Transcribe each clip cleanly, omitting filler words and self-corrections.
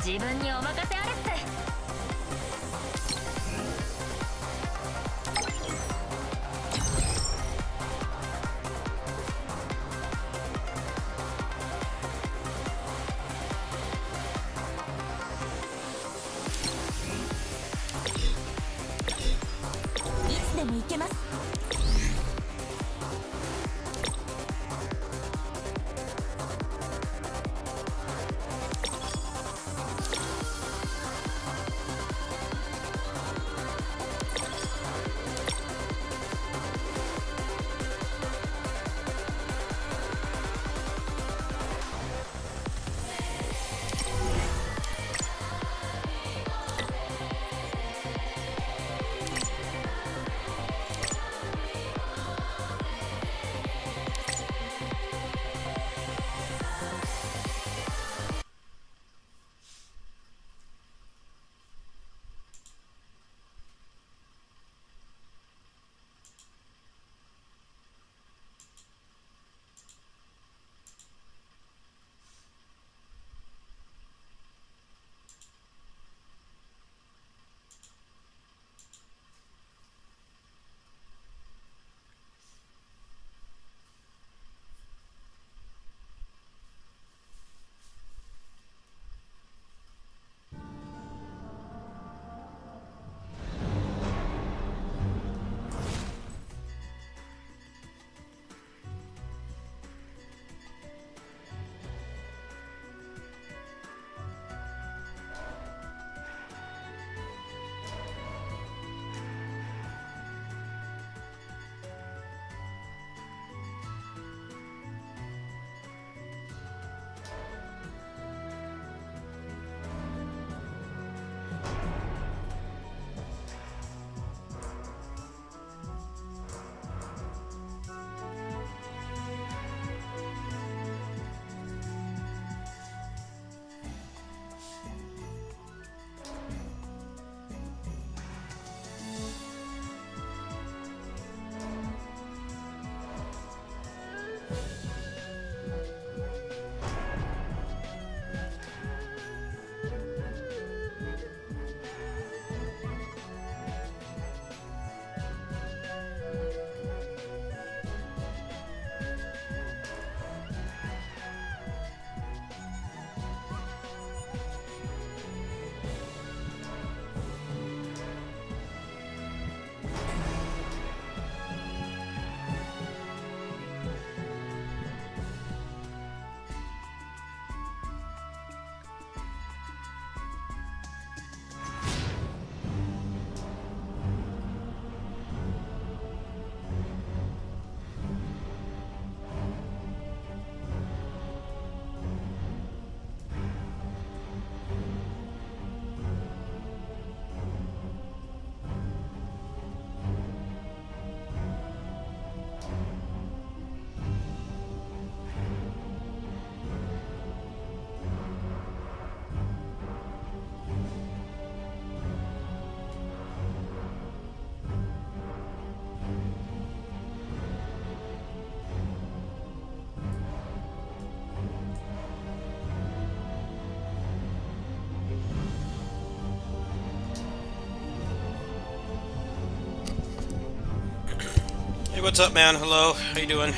自分にお任せあれっす。いつでも行けます。Hey, what's up, man? Hello, how you doing?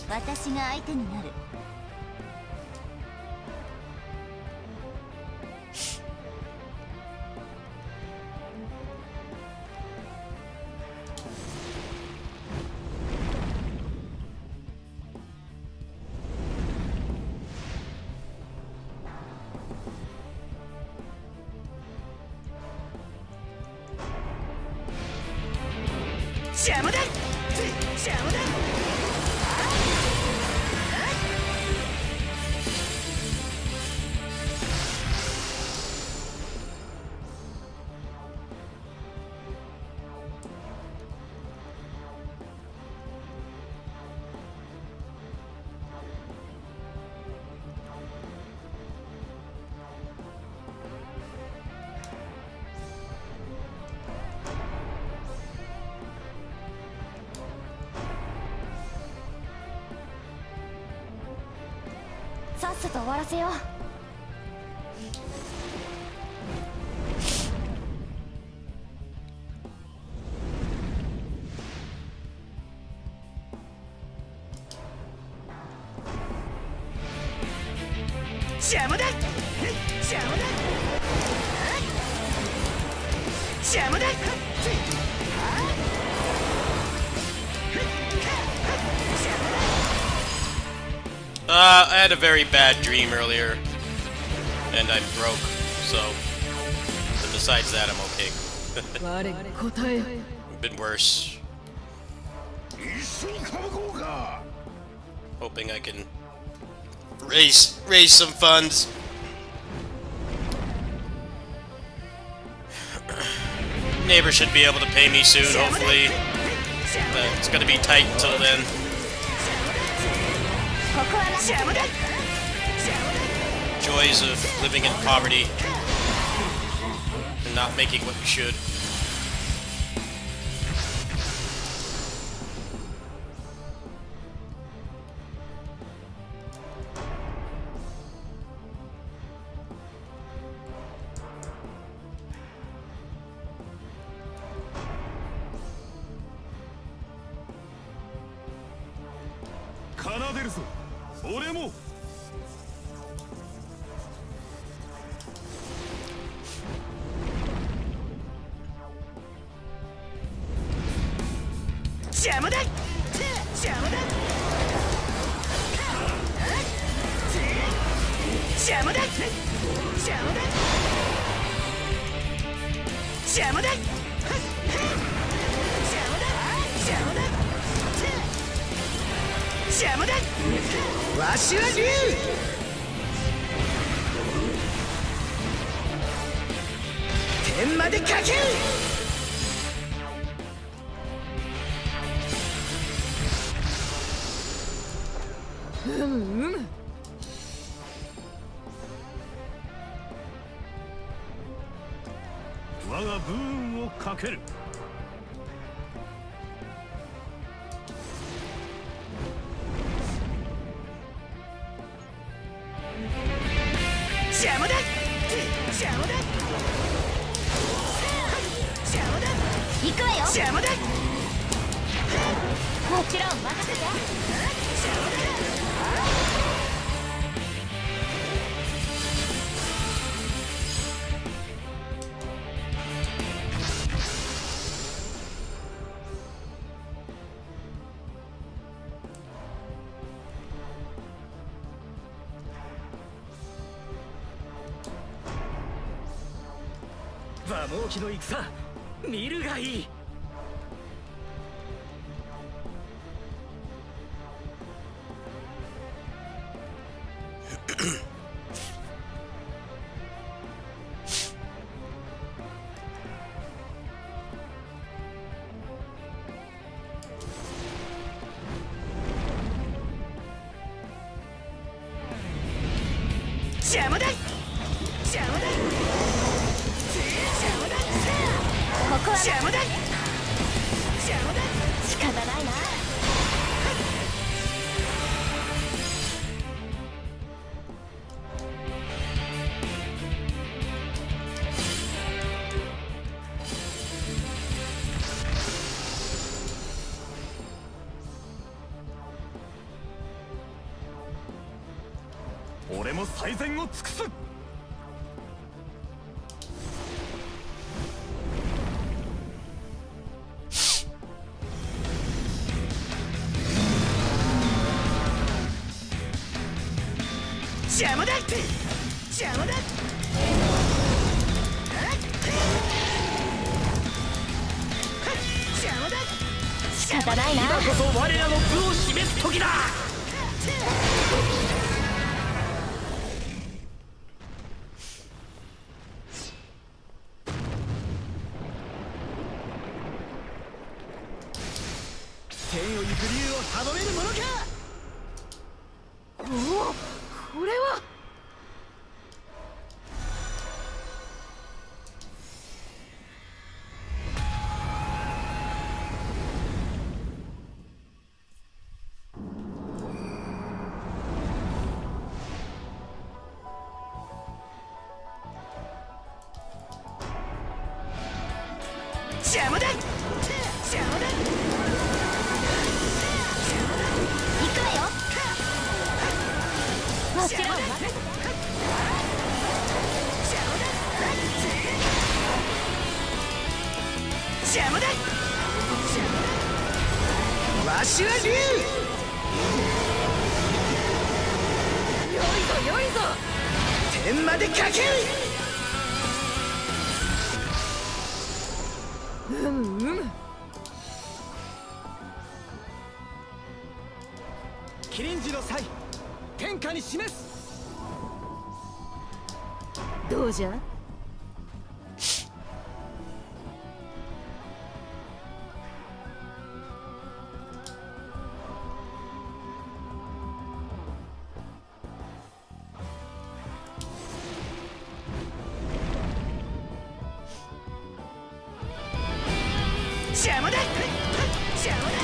私が相手になる。邪魔だ邪魔ださっさと終わらせよう。邪魔だ邪魔だ邪魔だ I had a very bad dream earlier, and I'm broke, so... But besides that, I'm okay. 我答え Been worse. Hoping I can raise some funds. Neighbor should be able to pay me soon, hopefully. It's gonna be tight until then. ここはな Joys of living in poverty and not making what you should.邪魔だ邪魔だ邪魔だ邪魔だ邪魔だ邪魔だ邪魔だわしは竜天までかける我がブーンをかける邪魔だ邪魔だ邪魔だ行くわよ。邪魔だもちろん任せて。馬毛機の戦見るがいい邪魔だ邪魔だ邪魔だここは邪魔だ邪魔だ仕方ないな。俺も最善を尽くす邪魔だ邪魔だ邪魔だ方ないな。今こそ我らの部を示す時だ。天を行く竜を歯止めるものか。おお、これは。邪魔だ邪魔だ行くわよ。もちろん任邪魔だわしは竜良いぞ良いぞ。天までかけるキリンジの際天下に示す。どうじゃ。邪魔だ邪魔だ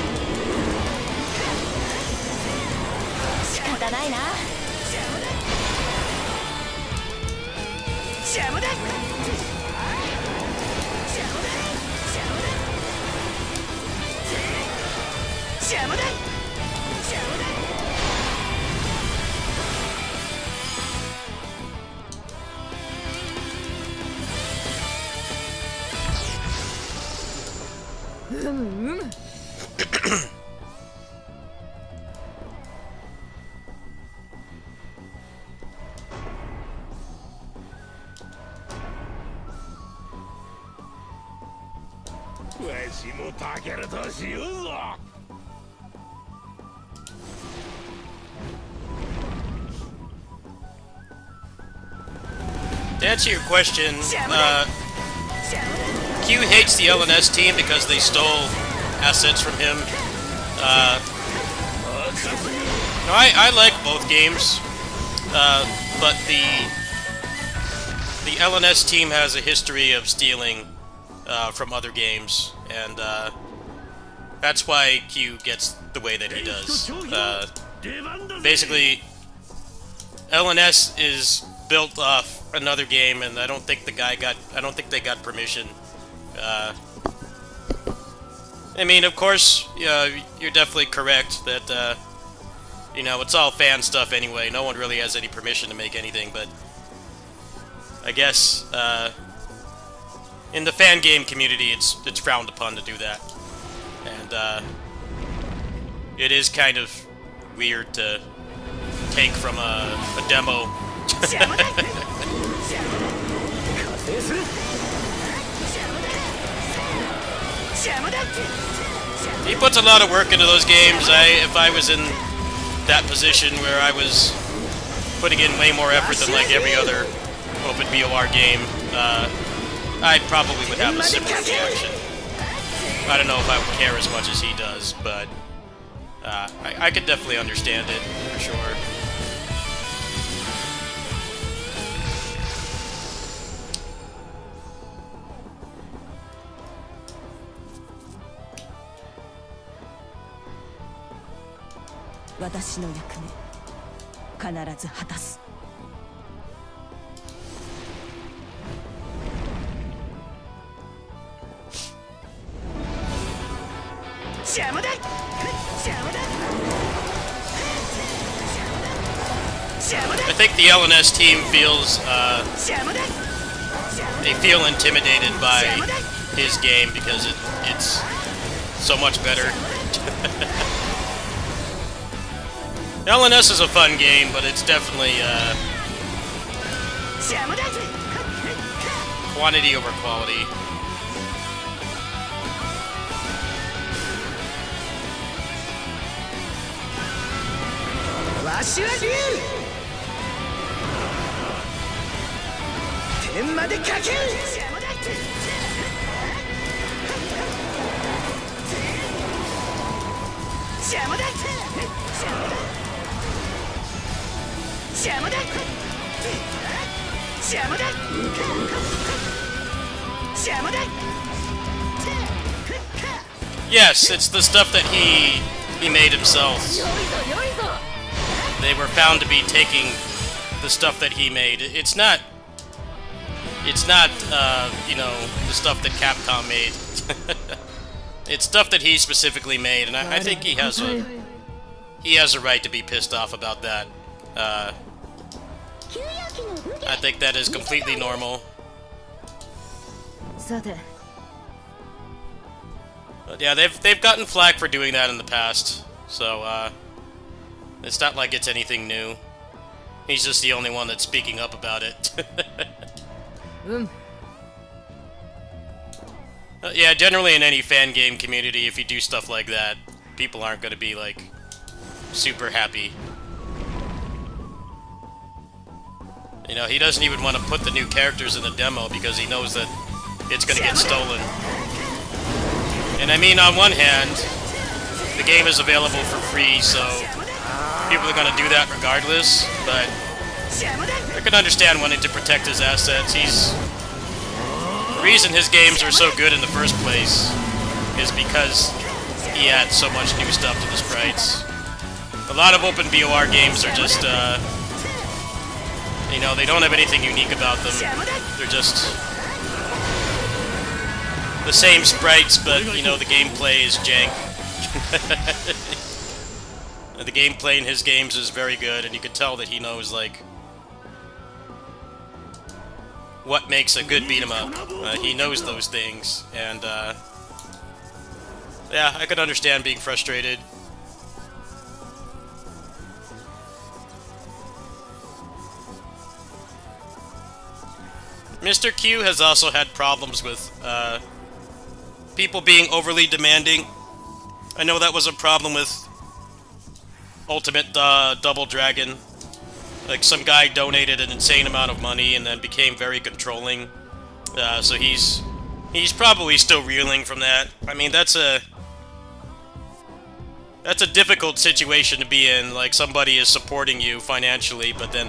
仕方ないな。邪魔だ邪魔だわしもたけるとしようぞ。To answer your question, Q hates the LNS team because they stole assets from him. No, I like both games, but the LNS team has a history of stealing from other games, and that's why Q gets the way that he does. Basically, LNS is built off another game, and I don't think they got permission. I mean, of course, you're definitely correct that you know, it's all fan stuff anyway. No one really has any permission to make anything, but I guess in the fan game community, it's frowned upon to do that, and it is kind of weird to take from a demo. He puts a lot of work into those games. If I was in that position where I was putting in way more effort than like every other open BOR game, I probably would have a similar reaction. I don't know if I would care as much as he does, but I could definitely understand it, for sure. I think the LNS team feels, they feel intimidated by his game because it's so much better. LNS is a fun game, but it's definitely, quantity over quality. わしは竜天までかける邪魔だ邪魔だ邪魔だ邪魔だ Yes, it's the stuff that he made himself. 良いぞ良いぞ They were found to be taking the stuff that he made. It's not, you know, the stuff that Capcom made. It's stuff that he specifically made, and I think he has a right to be pissed off about that. I think that is completely normal. さて But yeah, they've gotten flack for doing that in the past, so it's not like it's anything new. He's just the only one that's speaking up about it. Yeah, generally in any fan game community, if you do stuff like that, people aren't going to be like super happy. You know, he doesn't even want to put the new characters in the demo because he knows that it's going to get stolen. And I mean, on one hand, the game is available for free, so people are going to do that regardless, but I can understand wanting to protect his assets. The reason his games are so good in the first place is because he adds so much new stuff to the sprites. A lot of open BOR games are just, you know, they don't have anything unique about them. They're just the same sprites, but, you know, the gameplay is jank. The gameplay in his games is very good, and you can tell that he knows, like, what makes a good beat-em-up. He knows those things, and, yeah, I could understand being frustrated. Mr. Q has also had problems with, people being overly demanding. I know that was a problem with Ultimate Double Dragon. Like, some guy donated an insane amount of money and then became very controlling. So he's probably still reeling from that. I mean, that's a difficult situation to be in. Like, somebody is supporting you financially, but then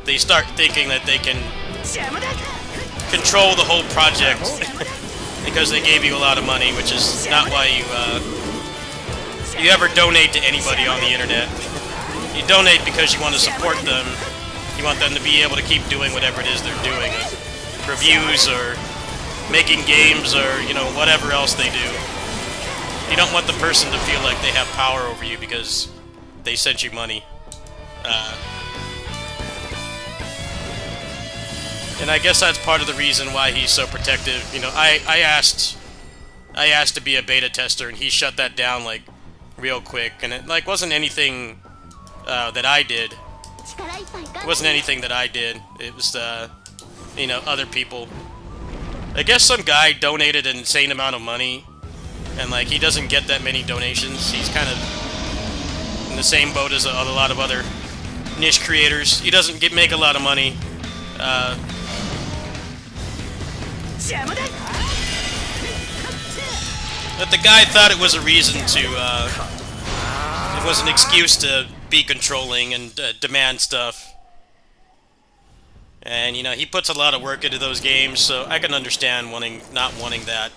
they start thinking that they can control the whole project because they gave you a lot of money, which is not why you ever donate to anybody on the internet. You donate because you want to support them. You want them to be able to keep doing whatever it is they're doing. Reviews or making games or, you know, whatever else they do. You don't want the person to feel like they have power over you because they sent you money. And I guess that's part of the reason why he's so protective. You know, I asked to be a beta tester, and he shut that down, like, real quick. And it, like, wasn't anything that I did. It wasn't anything that I did. It was, you know, other people. I guess some guy donated an insane amount of money, and, like, he doesn't get that many donations. He's kind of in the same boat as a lot of other niche creators. He doesn't make a lot of money. But the guy thought it was a reason to, it was an excuse to be controlling and demand stuff. And, you know, he puts a lot of work into those games, so I can understand not wanting that.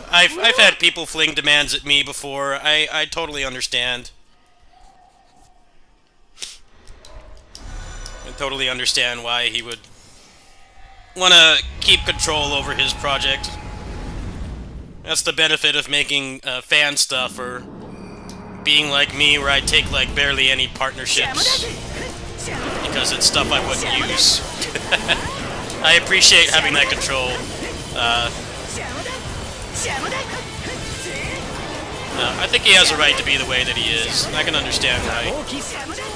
I've had people fling demands at me before. I totally understand. I totally understand why he would want to keep control over his project. That's the benefit of making fan stuff or being like me, where I take like barely any partnerships because it's stuff I wouldn't use. I appreciate having that control. I think he has a right to be the way that he is. I can understand why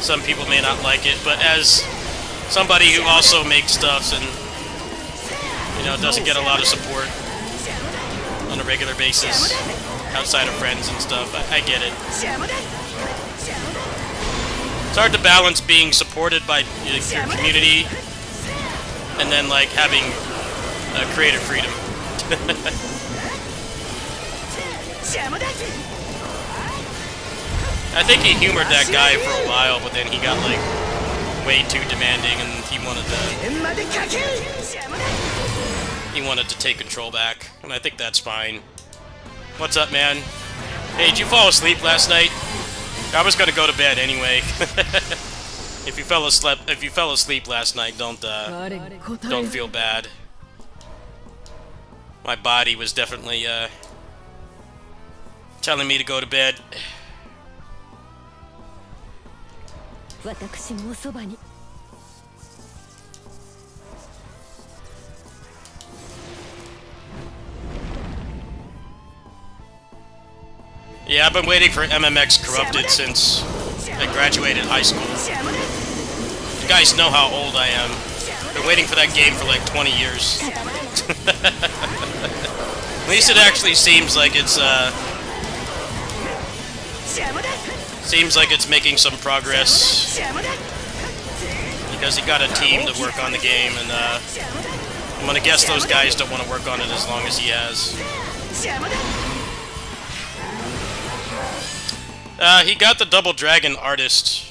some people may not like it, but as somebody who also makes stuff and, you know, doesn't get a lot of support on a regular basis, outside of friends and stuff. I get it. 邪魔だ It's hard to balance being supported by your community and then like having creative freedom. 邪魔だ I think he humored that guy for a while, but then he got like way too demanding, and he wanted 天までかける邪魔だ to take control back, and I think that's fine. What's up, man? Hey, did you fall asleep last night? I was gonna go to bed anyway. If you fell asleep last night, don't 我に答え don't よ feel bad. My body was definitely telling me to go to bed. 私もおそばに Yeah, I've been waiting for MMX Corrupted since I graduated high school. 邪魔だ You guys know how old I am. Been waiting for that game for like 20 years. At least it actually seems like it's 邪魔だ seems like it's making some progress 邪魔だ because he got a team to work on the game, and I'm gonna guess those guys don't want to work on it as long as he has. 邪魔だ He got the Double Dragon artist.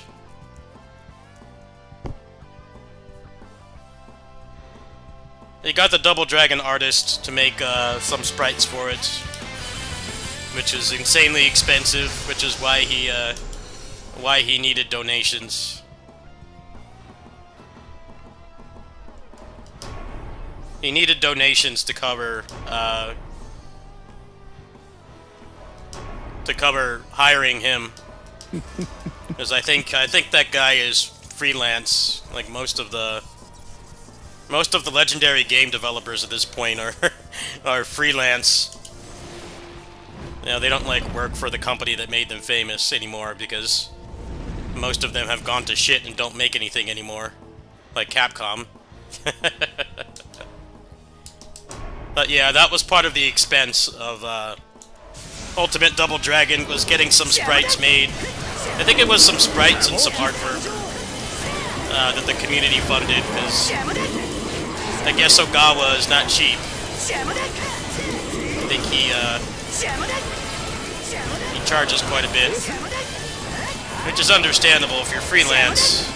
He got the Double Dragon artist to make some sprites for it, which is insanely expensive, which is why he needed donations. He needed donations to cover hiring him, because I think that guy is freelance. Like most of the legendary game developers at this point are freelance. You know, they don't like work for the company that made them famous anymore, because most of them have gone to shit and don't make anything anymore, like Capcom. But yeah, that was part of the expense of Ultimate Double Dragon, was getting some sprites made. I think it was some sprites and some artwork that the community funded, because 邪魔だ I guess Ogawa is not cheap. 邪魔だ I think he 邪魔だ邪魔だ he charges quite a bit, 邪魔だ which is understandable. If you're freelance,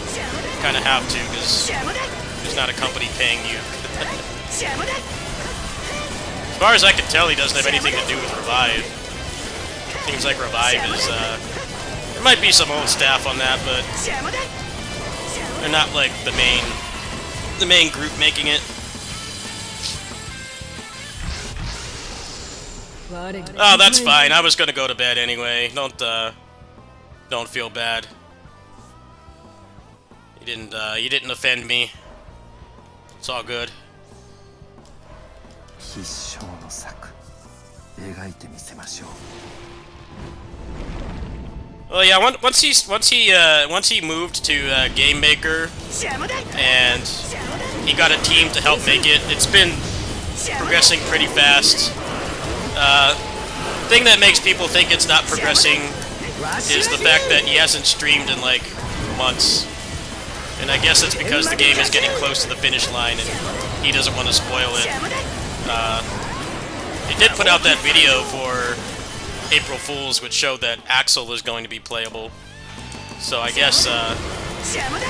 邪魔だ you kind of have to, because 邪魔だ there's not a company paying you. 邪魔だ As far as I can tell, he doesn't have anything to do with Revive. Seems like Revive is, there might be some old staff on that, but 邪魔だ they're not like the main group making it. 我に Oh, that's fine. I was gonna go to bed anyway. Don't feel bad. You didn't offend me. It's all good. 必勝の策描いてみせましょう Well, yeah. Once he moved to Game Maker 邪魔だ and he got a team to help make it, it's been progressing pretty fast. Thing that makes people think it's not progressing is the fact that he hasn't streamed in like months. And I guess it's because the game is getting close to the finish line and he doesn't want to spoil it. 邪魔だ He did put out that video for April Fools, which showed that Axel is going to be playable. So I guess 邪魔だ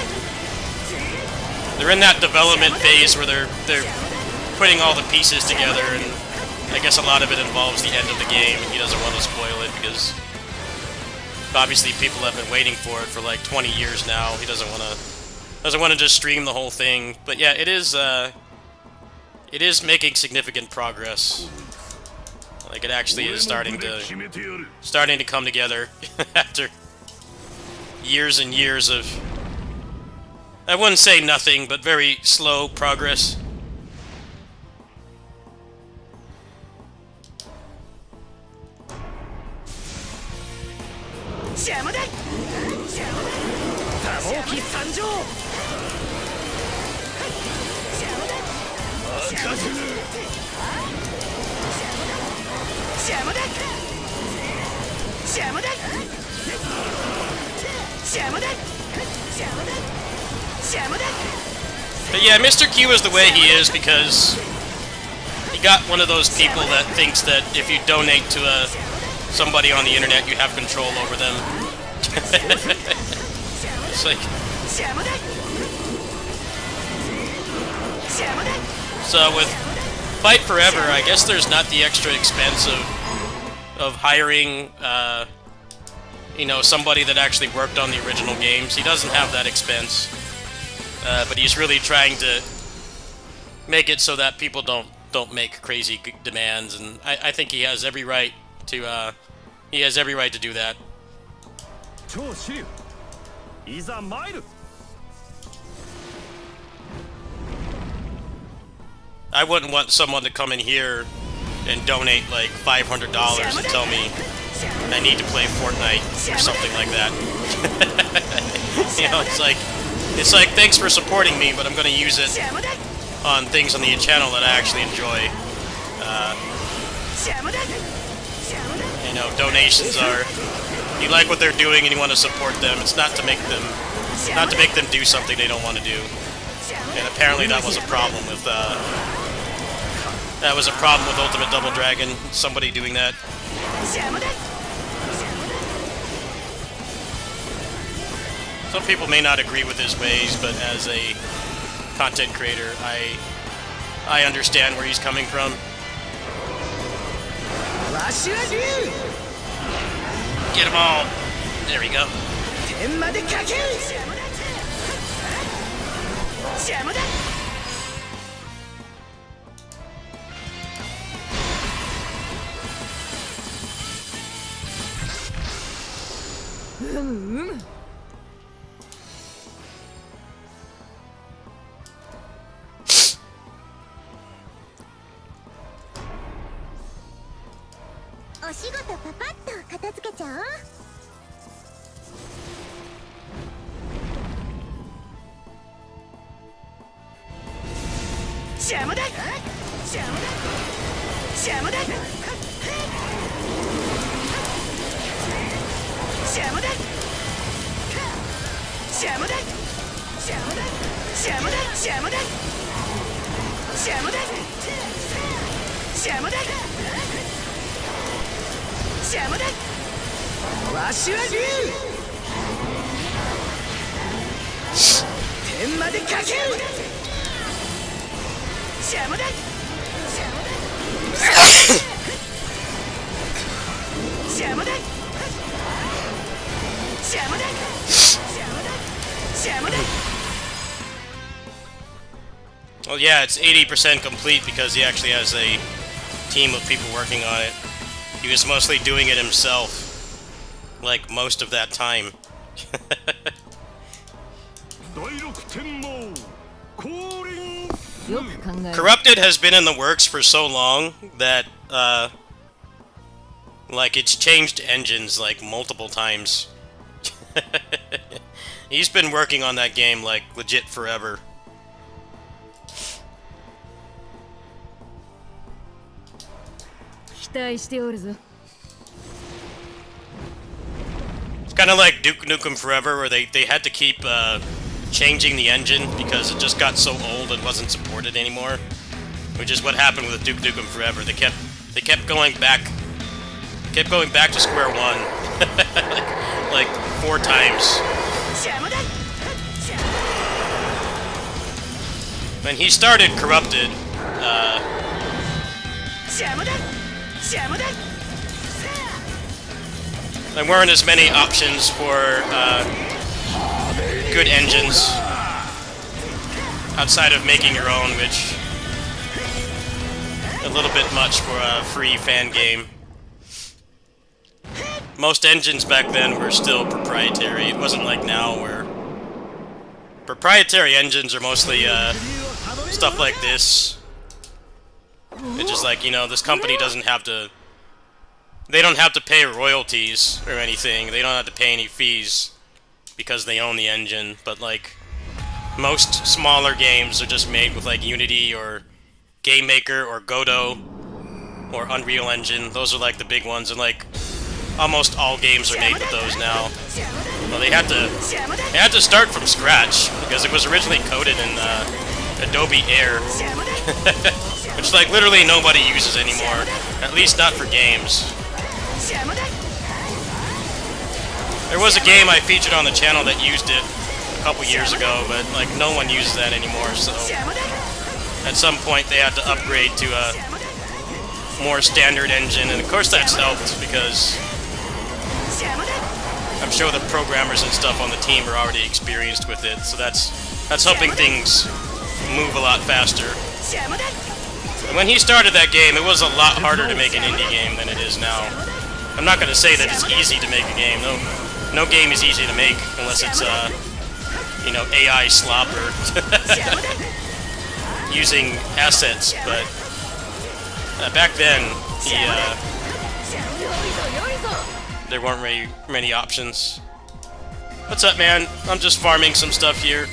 they're in that development phase where they're putting all the pieces together, and I guess a lot of it involves the end of the game, and he doesn't want to spoil it because obviously people have been waiting for it for like 20 years now. He doesn't want to just stream the whole thing. But yeah, it is making significant progress. Like it actually is starting to come together after years and years of, I wouldn't say nothing, but very slow progress. 邪魔だ多忙期参上邪魔だ Yeah, Mr. Q is the way he is because he got one of those people that thinks that if you donate to somebody on the internet, you have control over them. It's like... So with Fight Forever, I guess there's not the extra expense of hiring, you know, somebody that actually worked on the original games. He doesn't have that expense, but he's really trying to make it so that people don't make crazy demands, and I think he has every right to do that. I wouldn't want someone to come in here and donate like $500 and tell me I need to play Fortnite or something like that. You know, it's like thanks for supporting me, but I'm going to use it on things on the channel that I actually enjoy. You know, donations are, you like what they're doing and you want to support them. It's not to make them do something they don't want to do. And apparently that was a problem with Ultimate Double Dragon. Somebody doing that. Some people may not agree with his ways, but as a content creator, I understand where he's coming from. Get them all. There we go. Well, yeah, it's 80% complete because he actually has a team of people working on it. He was mostly doing it himself, like most of that time. Corrupted has been in the works for so long that, like, it's changed engines, like, multiple times. He's been working on that game, like, legit forever. It's kind of like Duke Nukem Forever, where they had to keep changing the engine because it just got so old and wasn't supported anymore. Which is what happened with Duke Nukem Forever. They kept going back to square one, like 4 times. When he started Corrupted, there weren't as many options for good engines outside of making your own, which a little bit much for a free fan game. Most engines back then were still proprietary. It wasn't like now where proprietary engines are mostly stuff like this. It's just like, you know, this company doesn't have to... They don't have to pay royalties or anything. They don't have to pay any fees because they own the engine. But, like, most smaller games are just made with, like, Unity or Game Maker or Godot or Unreal Engine. Those are, like, the big ones. And, like, almost all games are made with those now. Well, they had to start from scratch because it was originally coded in Adobe Air, which like literally nobody uses anymore, at least not for games. There was a game I featured on the channel that used it a couple years ago, but like no one uses that anymore, so at some point they had to upgrade to a more standard engine, and of course that's helped because I'm sure the programmers and stuff on the team are already experienced with it, so that's helping things move a lot faster. And when he started that game, it was a lot harder to make an indie game than it is now. I'm not going to say that it's easy to make a game. No game is easy to make unless it's you know, AI slopper using assets, but back then there weren't many options. What's up, man? I'm just farming some stuff here.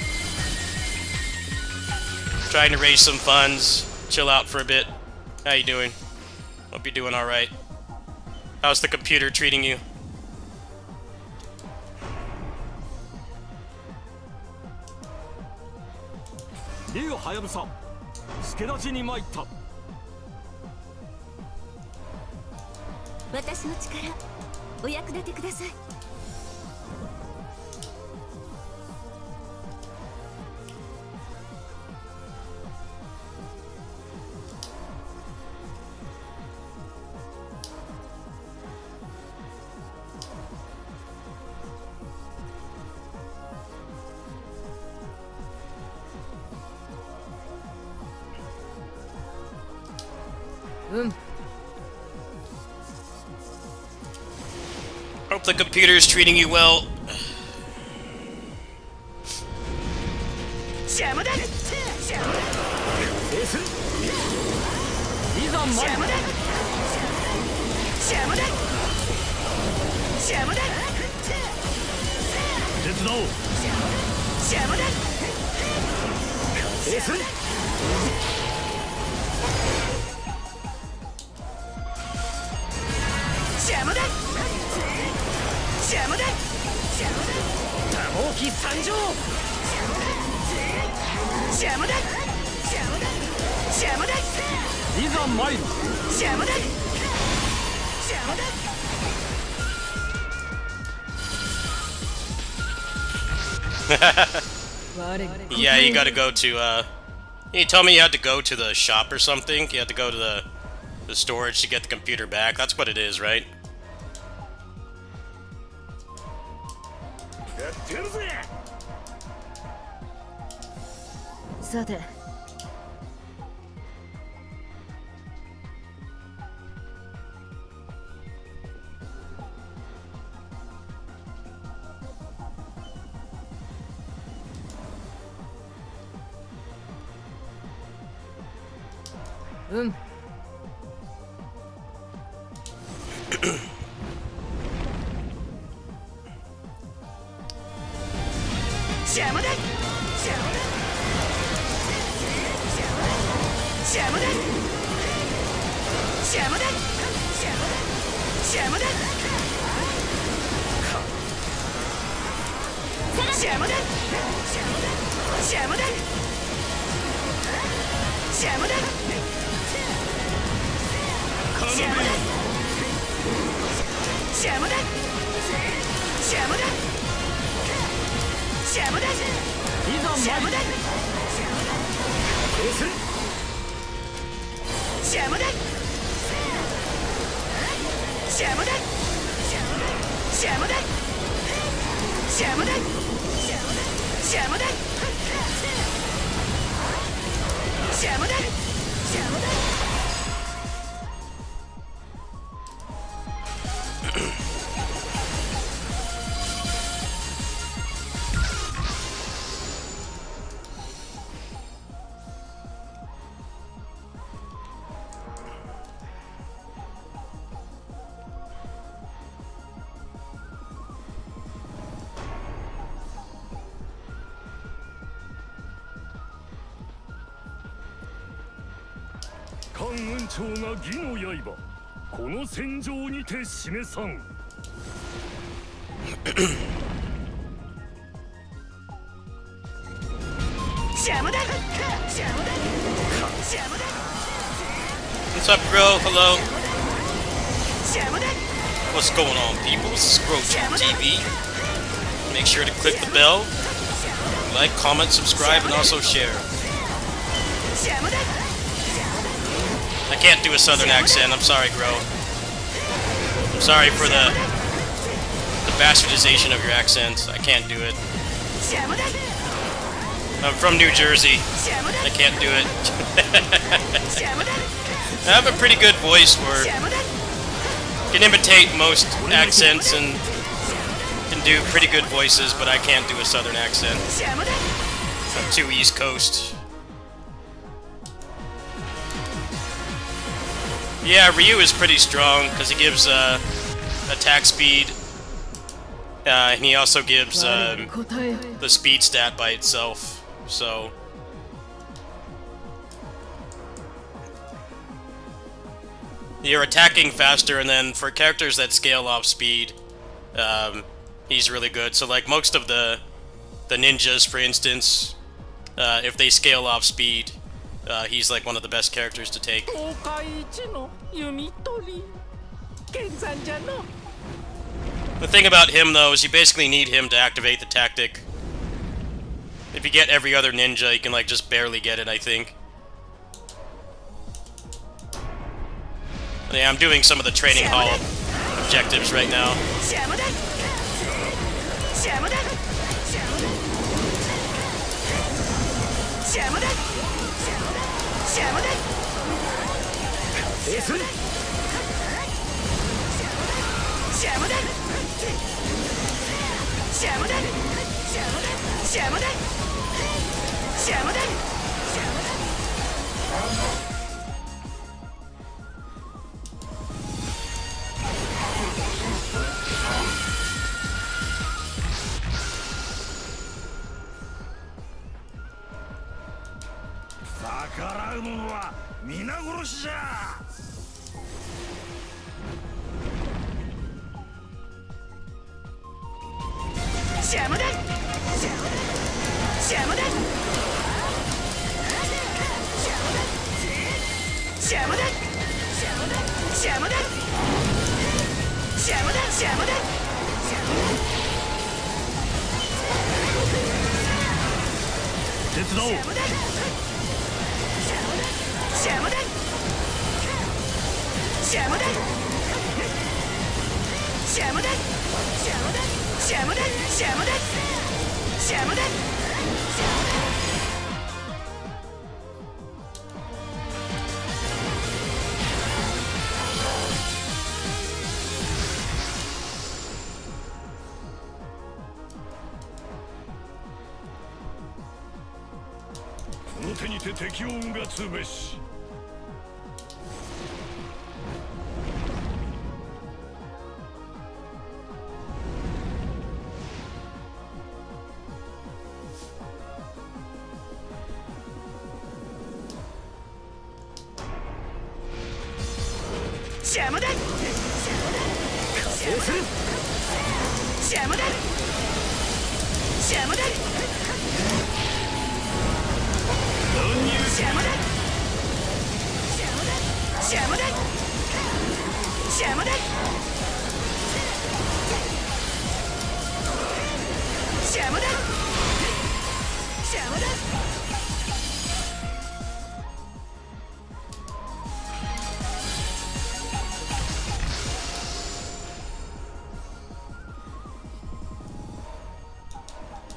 Trying to raise some funds, chill out for a bit. How you doing? Hope you're doing alright. How's the computer treating you? Ryu Hayabusa, 助立ちに参った。私の力お役立てください。Hope the computer's treating you well. 邪魔だ。いざ参る。邪魔だ。邪魔だ。邪魔だ。手伝おう。邪魔だ。邪魔だ。邪魔だ。多忙期参上。邪魔だ。邪魔だ。いざ参る。邪魔だ。邪魔だ。Yeah, you gotta go to, you told me you had to go to the shop or something? You had to go to the storage to get the computer back? That's what it is, right? さて邪魔だ。邪魔だ。邪魔だ。邪魔だ。邪魔だ。邪魔だ。邪魔だ。邪魔だ。邪魔だ。邪魔だ。邪魔だ。邪魔だ。いざ邪魔だ。邪魔だ。邪魔だ。邪魔だ。邪魔だ。邪魔だ。邪魔だ。邪魔だ。関雲長が義の刃この戦場にて示さん。邪魔だ。邪 What's up, bro? Hello. 邪魔だ What's going on, people? This is GrowTube TV. Make sure to click the bell, like, comment, subscribe, and also share. 邪魔だ I can't do a southern accent. I'm sorry, bro. I'm sorry for the bastardization of your accent. I can't do it. 邪魔だ I'm from New Jersey. 邪魔だ I can't do it. 邪魔だ I have a pretty good voice where 邪魔だ I can imitate most accents and can do pretty good voices, but I can't do a southern accent. 邪魔だ I'm too East Coast. Yeah, Ryu is pretty strong because he gives attack speed, and he also gives 答え the speed stat by itself. So you're attacking faster, and then for characters that scale off speed, he's really good. So like most of the ninjas, for instance, if they scale off speed, he's like one of the best characters to take. 東海一の弓取り剣山じゃの The thing about him, though, is you basically need him to activate the tactic. If you get every other ninja, you can, like, just barely get it, I think. Yeah, I'm doing some of the training hall objectives right now. 邪魔だ邪魔だ邪魔だ邪魔だえする邪魔だ邪魔だ邪魔だ邪魔だ 逆らう者は皆殺しじゃ。邪魔だ邪魔だ邪魔だ邪魔だ邪魔だ邪魔だ手伝おう。邪魔だ邪魔だ邪魔だ邪魔だ邪魔だ邪魔だ邪魔だ この手にて敵を運がつべし。邪魔だそうする邪魔だ邪魔だ邪魔だ邪魔だ邪魔だ邪魔だ邪魔だ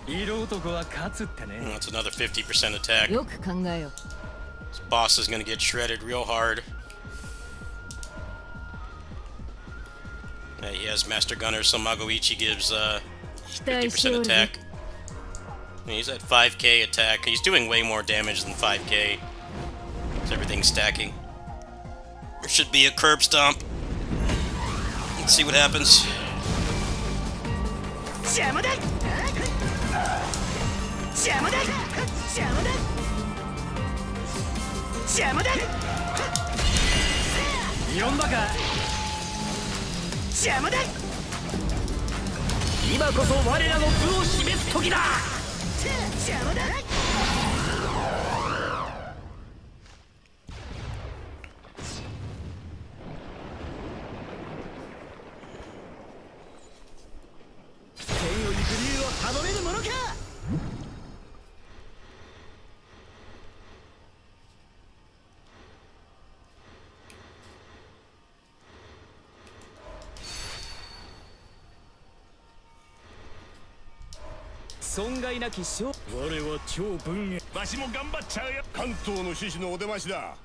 色男は勝つってね That's another 50% attack. よく考えよ This boss is gonna get shredded real hard. Yeah, he has Master Gunner, so Magoichi gives 50% attack. He's at 5k attack. He's doing way more damage than 5k. So everything's stacking. There should be a curb stomp. Let's see what happens. 邪魔だ邪魔だ邪魔だ邪魔だ呼んだか邪魔だ今こそ我らの部を示す時だ邪魔だ Alright, 損害なき勝我は超文芸わしも頑張っちゃうよ。関東の獅子のお出ましだ。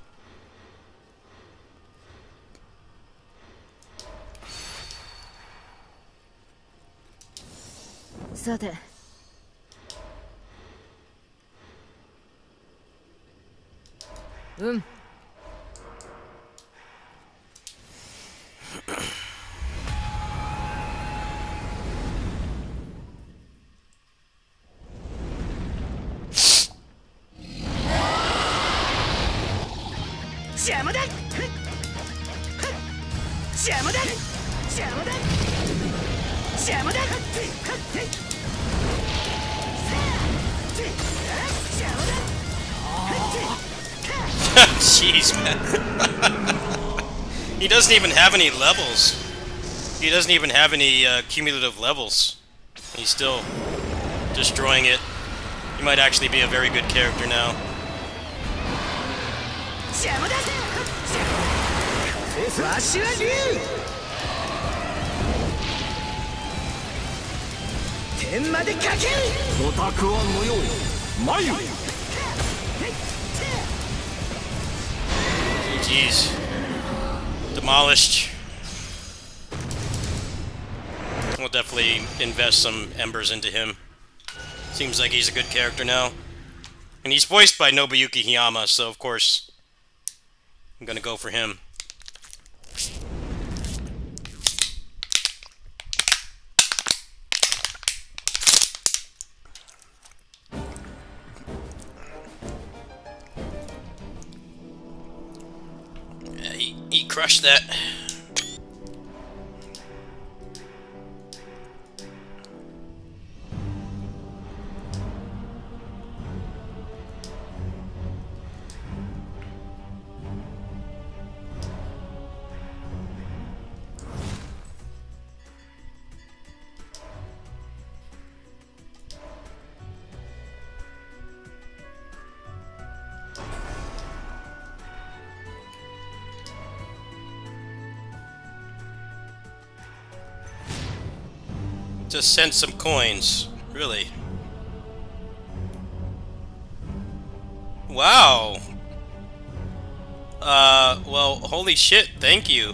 さてうん邪魔だ邪魔だ邪魔だ邪魔だ邪魔だ Jeez, man. He doesn't even have any levels. He doesn't even have any cumulative levels. He's still destroying it. He might actually be a very good character now. 邪魔だわしは竜天までかけるごたくは無用。眉 Jeez. Demolished. We'll definitely invest some embers into him. Seems like he's a good character now. And he's voiced by Nobuyuki Hiyama, so of course I'm gonna go for him. Yeah, he crushed that. Just send some coins. Really? Wow. Well, holy shit, thank you.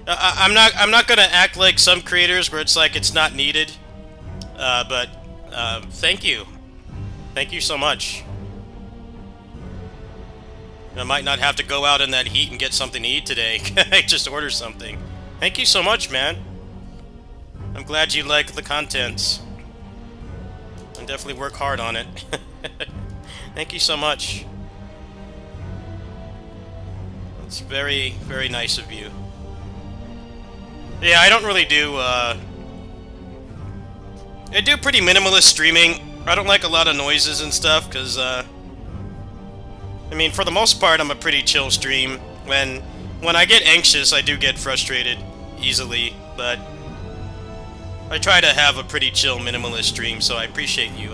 I'm not gonna act like some creators where it's like it's not needed. But thank you. Thank you so much. I might not have to go out in that heat and get something to eat today. I just order something. Thank you so much, man. I'm glad you like the content. I'll definitely work hard on it. Thank you so much. It's very, very nice of you. Yeah, I don't really do, I do pretty minimalist streaming. I don't like a lot of noises and stuff, because, I mean, for the most part, I'm a pretty chill stream. When I get anxious, I do get frustrated easily, but I try to have a pretty chill, minimalist stream, so I appreciate you,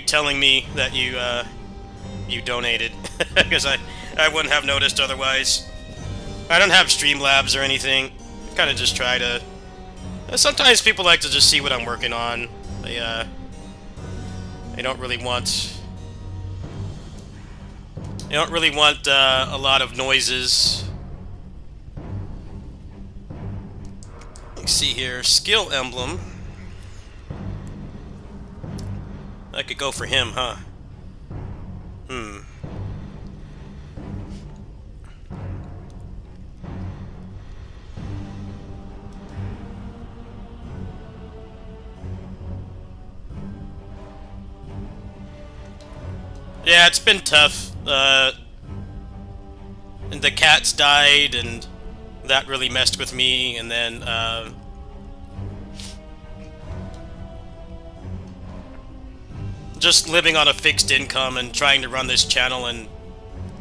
telling me that you donated, because I wouldn't have noticed otherwise. I don't have Streamlabs or anything. I kind of just try to... Sometimes people like to just see what I'm working on. They don't really want... They don't really want a lot of noises. Let's see here. Skill emblem. I could go for him, huh? Yeah, it's been tough. And the cats died, and that really messed with me, and then, just living on a fixed income and trying to run this channel and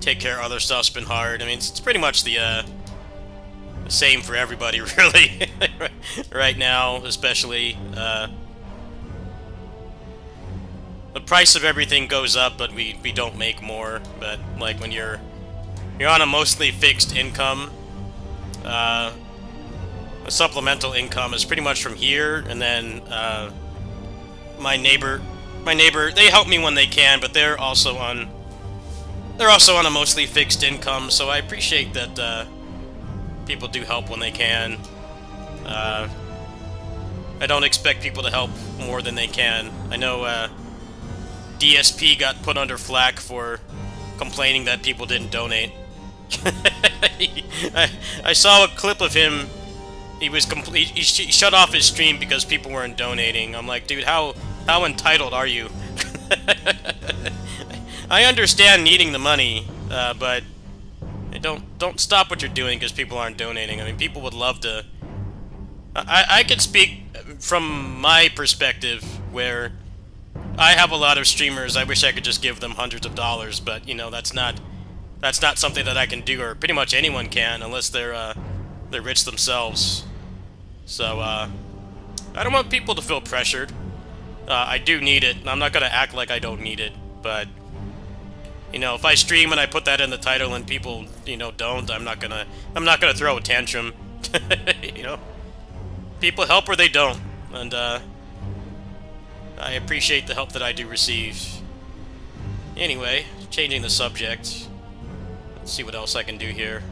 take care of other stuff's been hard. I mean, it's pretty much the same for everybody, really, right now, especially. The price of everything goes up, but we don't make more. But like when you're on a mostly fixed income, supplemental income is pretty much from here, and then my neighbor, they help me when they can, but they're also on a mostly fixed income, so I appreciate that people do help when they can. I don't expect people to help more than they can. I know DSP got put under flack for complaining that people didn't donate. I saw a clip of him. He shut off his stream because people weren't donating. I'm like, dude, how entitled are you? I understand needing the money, but don't stop what you're doing because people aren't donating. I mean, people would love to. I could speak from my perspective, where I have a lot of streamers. I wish I could just give them hundreds of dollars, but you know, that's not something that I can do, or pretty much anyone can, unless they're rich themselves. So I don't want people to feel pressured. I do need it, and I'm not gonna act like I don't need it, but you know, if I stream and I put that in the title and people, you know, don't, I'm not gonna throw a tantrum. You know, people help or they don't, and I appreciate the help that I do receive. Anyway, changing the subject. Let's see what else I can do here.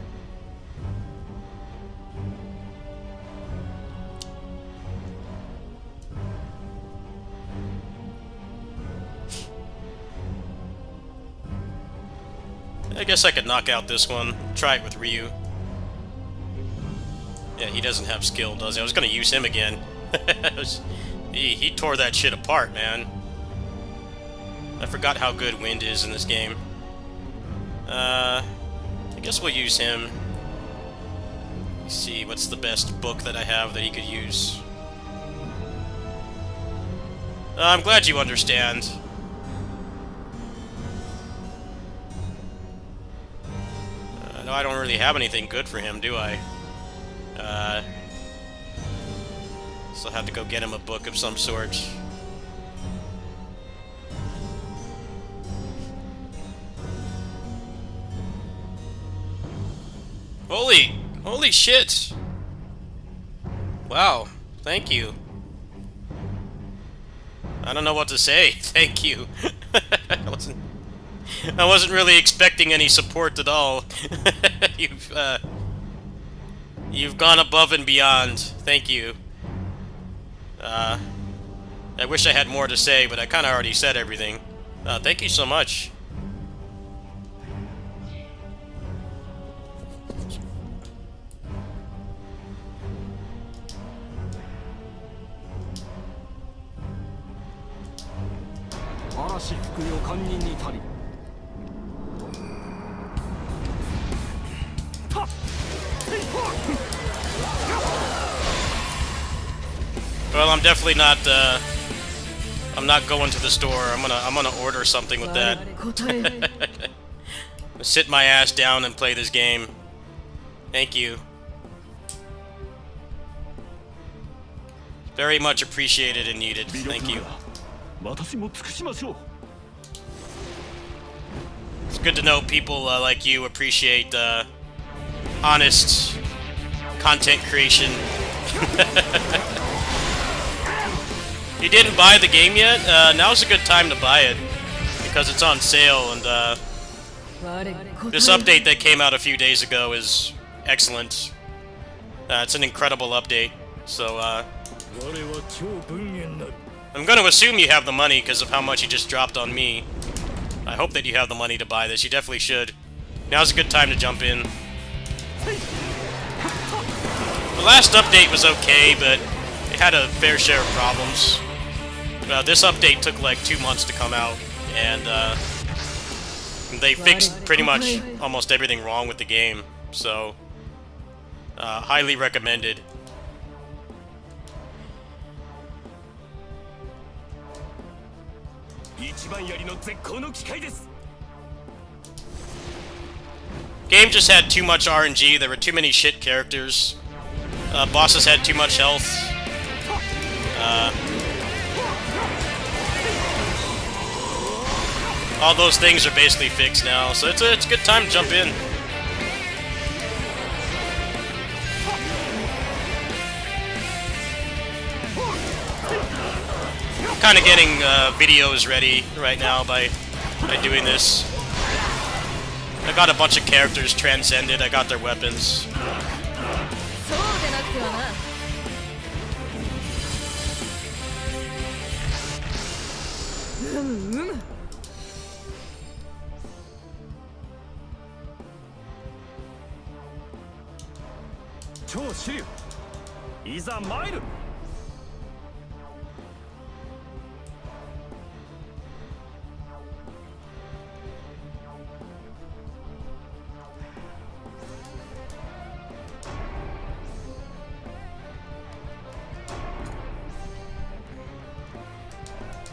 I guess I could knock out this one. Try it with Ryu. Yeah, he doesn't have skill, does he? I was gonna use him again. He tore that shit apart, man. I forgot how good Wind is in this game. I guess we'll use him. Let's see, what's the best book that I have that he could use? I'm glad you understand. No, I don't really have anything good for him, do I? So I'll have to go get him a book of some sort. Holy shit! Wow, thank you. I don't know what to say. Thank you. I wasn't really expecting any support at all. You've gone above and beyond. Thank you. I wish I had more to say, but I kind of already said everything. Thank you so much. Well, I'm definitely not. I'm not going to the store. I'm gonna order something with that. Sit my ass down and play this game. Thank you. Very much appreciated and needed. Thank you. It's good to know people like you appreciate honest content creation. You didn't buy the game yet? Now's a good time to buy it, because it's on sale, and this update that came out a few days ago is excellent. It's an incredible update, so I'm going to assume you have the money because of how much you just dropped on me. I hope that you have the money to buy this. You definitely should. Now's a good time to jump in. The last update was okay, but it had a fair share of problems. This update took like 2 months to come out, and they fixed pretty much almost everything wrong with the game, so highly recommended. Game just had too much RNG. There were too many shit characters. Bosses had too much health. All those things are basically fixed now, so it's a good time to jump in. kind of getting videos ready right now by doing this. I got a bunch of characters transcended. I got their weapons. そうでなくてはな。超支流いざ参る。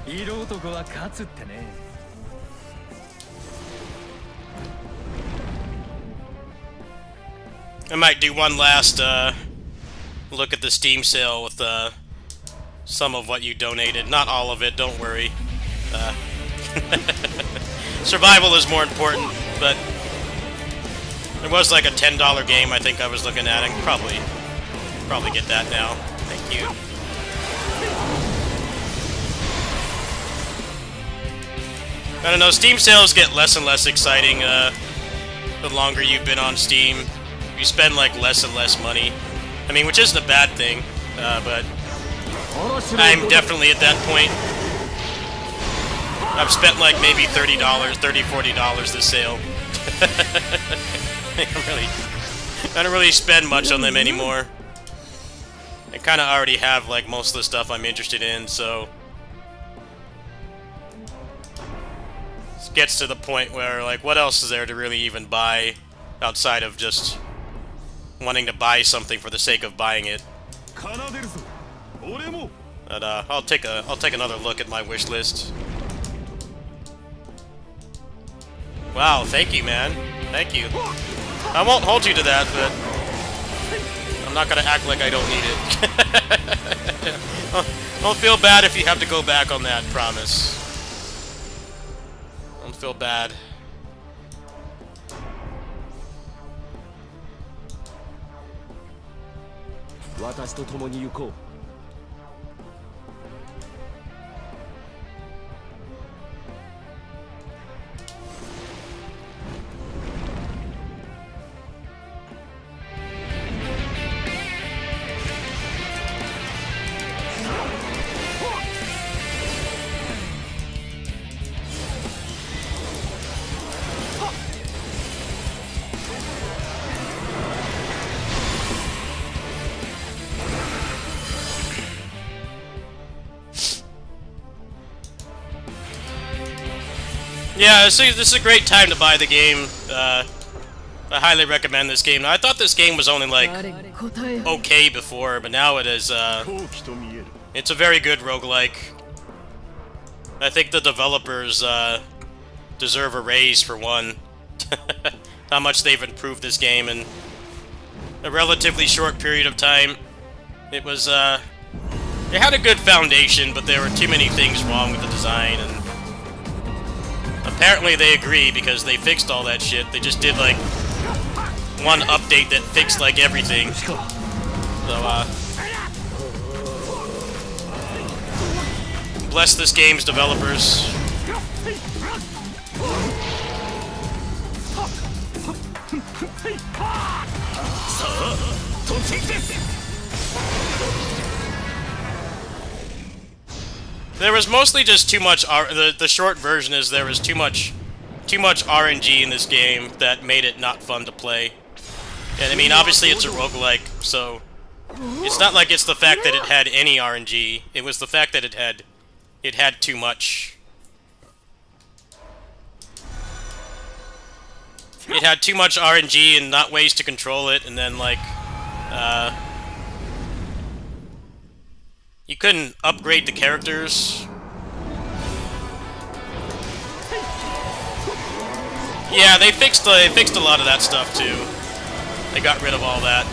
色男は勝つってね。I might do one last look at the Steam sale with some of what you donated. Not all of it, don't worry. Survival is more important, but there was like a $10 game I think I was looking at. I can probably get that now. Thank you. I don't know, Steam sales get less and less exciting the longer you've been on Steam. You spend like less and less money. I mean, which isn't a bad thing, but I'm definitely at that point. I've spent like maybe $30, $40 this sale. I don't really spend much on them anymore. I kind of already have like most of the stuff I'm interested in, so it gets to the point where like, what else is there to really even buy outside of just wanting to buy something for the sake of buying it? But I'll take another look at my wish list. Wow, thank you, man. Thank you. I won't hold you to that, but I'm not gonna act like I don't need it. Don't feel bad if you have to go back on that, promise. Don't feel bad. Yeah, this is a great time to buy the game. I highly recommend this game. Now, I thought this game was only like 誰答え okay before, but now it is. It's a very good roguelike. I think the developers deserve a raise for one. How much they've improved this game in a relatively short period of time. It was it had a good foundation, but there were too many things wrong with the design, and apparently they agree because they fixed all that shit. They just did like one update that fixed like everything. So bless this game's developers. There was mostly just too much the short version is there was too much RNG in this game that made it not fun to play. And I mean, obviously it's a roguelike, so it's not like it's the fact that it had any RNG. It was the fact that it had too much. It had too much RNG and not ways to control it, and then like you couldn't upgrade the characters. Yeah, they fixed a lot of that stuff too. They got rid of all that.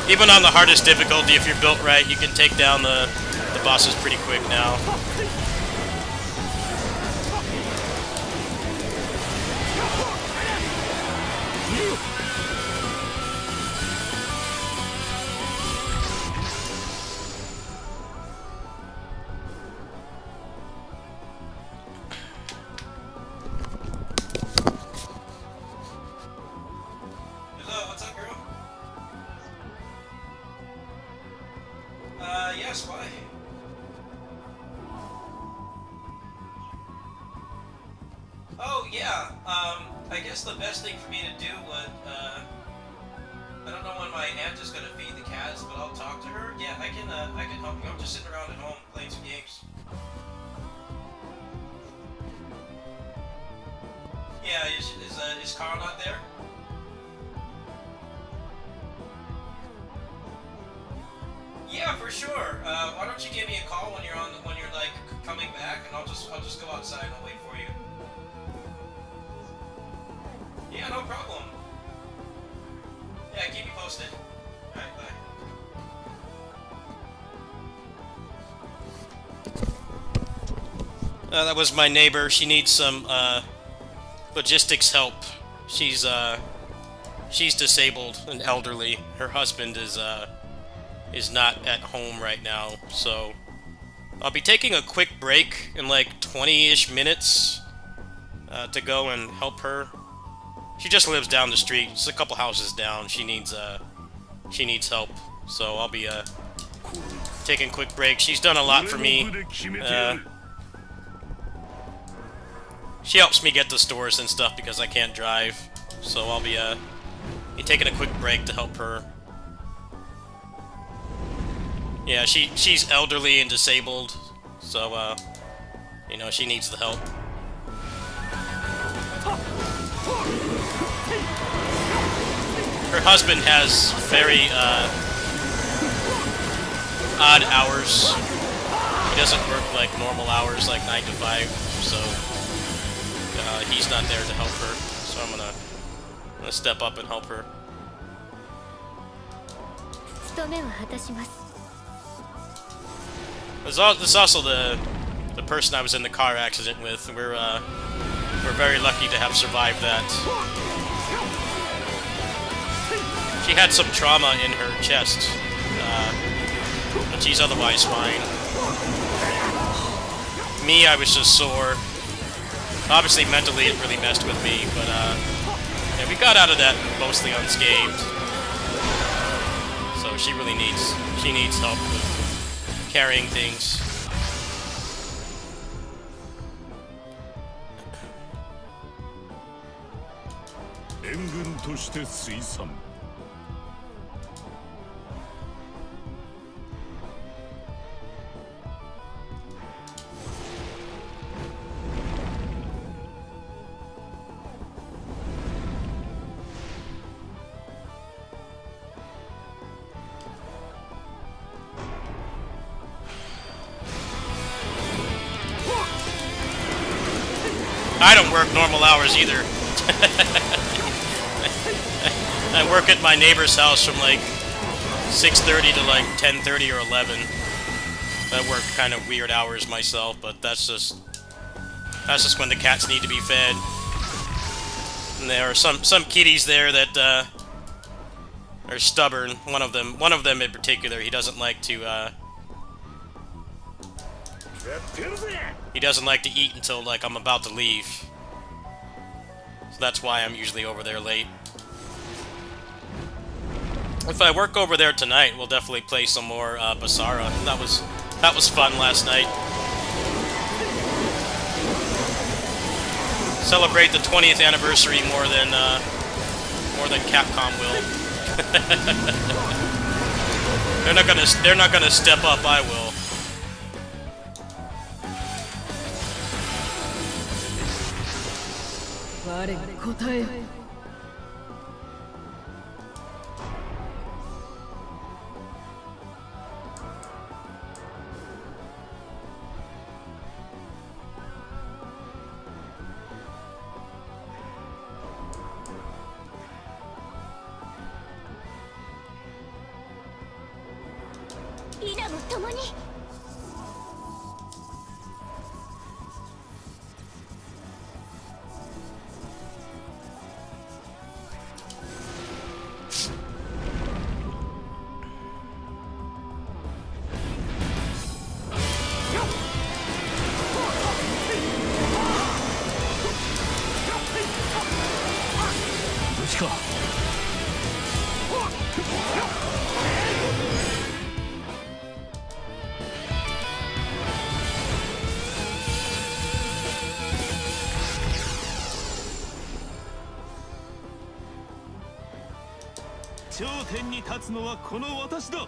Even on the hardest difficulty, if you're built right, you can take down the bosses pretty quick now. Yeah, I guess the best thing for me to do would, I don't know when my aunt is gonna feed the cats, but I'll talk to her. Yeah, I can help you. I'm just sitting around at home playing some games. Yeah, is Carl not there? Yeah, for sure. Why don't you give me a call when you're like coming back, and I'll just go outside and I'll wait for you. Yeah, no problem. Yeah, keep me posted. Alright, bye. That was my neighbor. She needs some logistics help. She's disabled and elderly. Her husband is not at home right now, so I'll be taking a quick break in like 20-ish minutes to go and help her. She just lives down the street. It's a couple houses down. She needs help, so I'll be taking a quick break. She's done a lot for me. She helps me get to stores and stuff because I can't drive, so I'll be taking a quick break to help her. Yeah, she's elderly and disabled, so you know, she needs the help. Her husband has very odd hours. He doesn't work like normal hours, like 9 to 5, so he's not there to help her. So I'm gonna step up and help her. There's also the person I was in the car accident with. We're very lucky to have survived that. She had some trauma in her chest, but she's otherwise fine. Me, I was just sore. Obviously, mentally, it really messed with me, but yeah, we got out of that mostly unscathed. So she really needs help with carrying things. I don't work normal hours either. I work at my neighbor's house from like 6:30 to like 10:30 or 11. I work kind of weird hours myself, but that's just when the cats need to be fed. And there are some kitties there that are stubborn. One of them in particular, he doesn't like to eat until like I'm about to leave. So that's why I'm usually over there late. If I work over there tonight, we'll definitely play some more Basara. That was fun last night. Celebrate the 20th anniversary more than Capcom will. They're not gonna step up. I will. 頂点に立つのはこの私だ。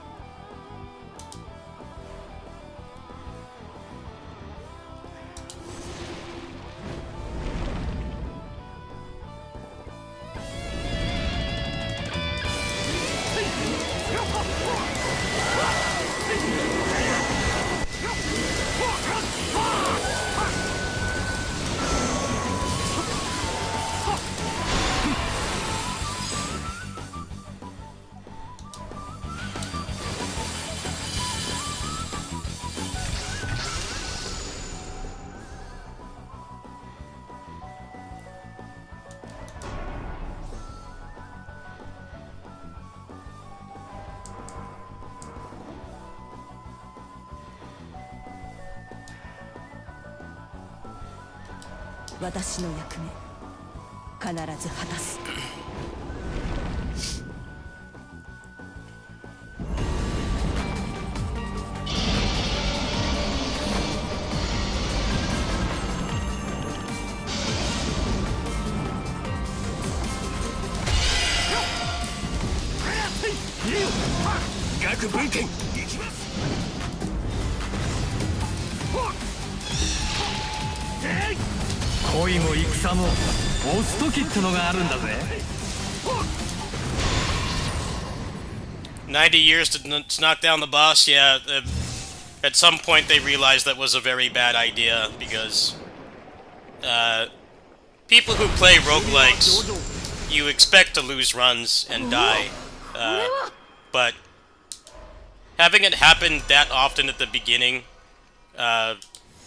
私の役目必ず果たす。学文献行きます。恋も戦も押す時ってのがあるんだぜ。90 years to knock down the boss. Yeah, at some point they realized that was a very bad idea because people who play roguelikes, you expect to lose runs and die, but having it happen that often at the beginning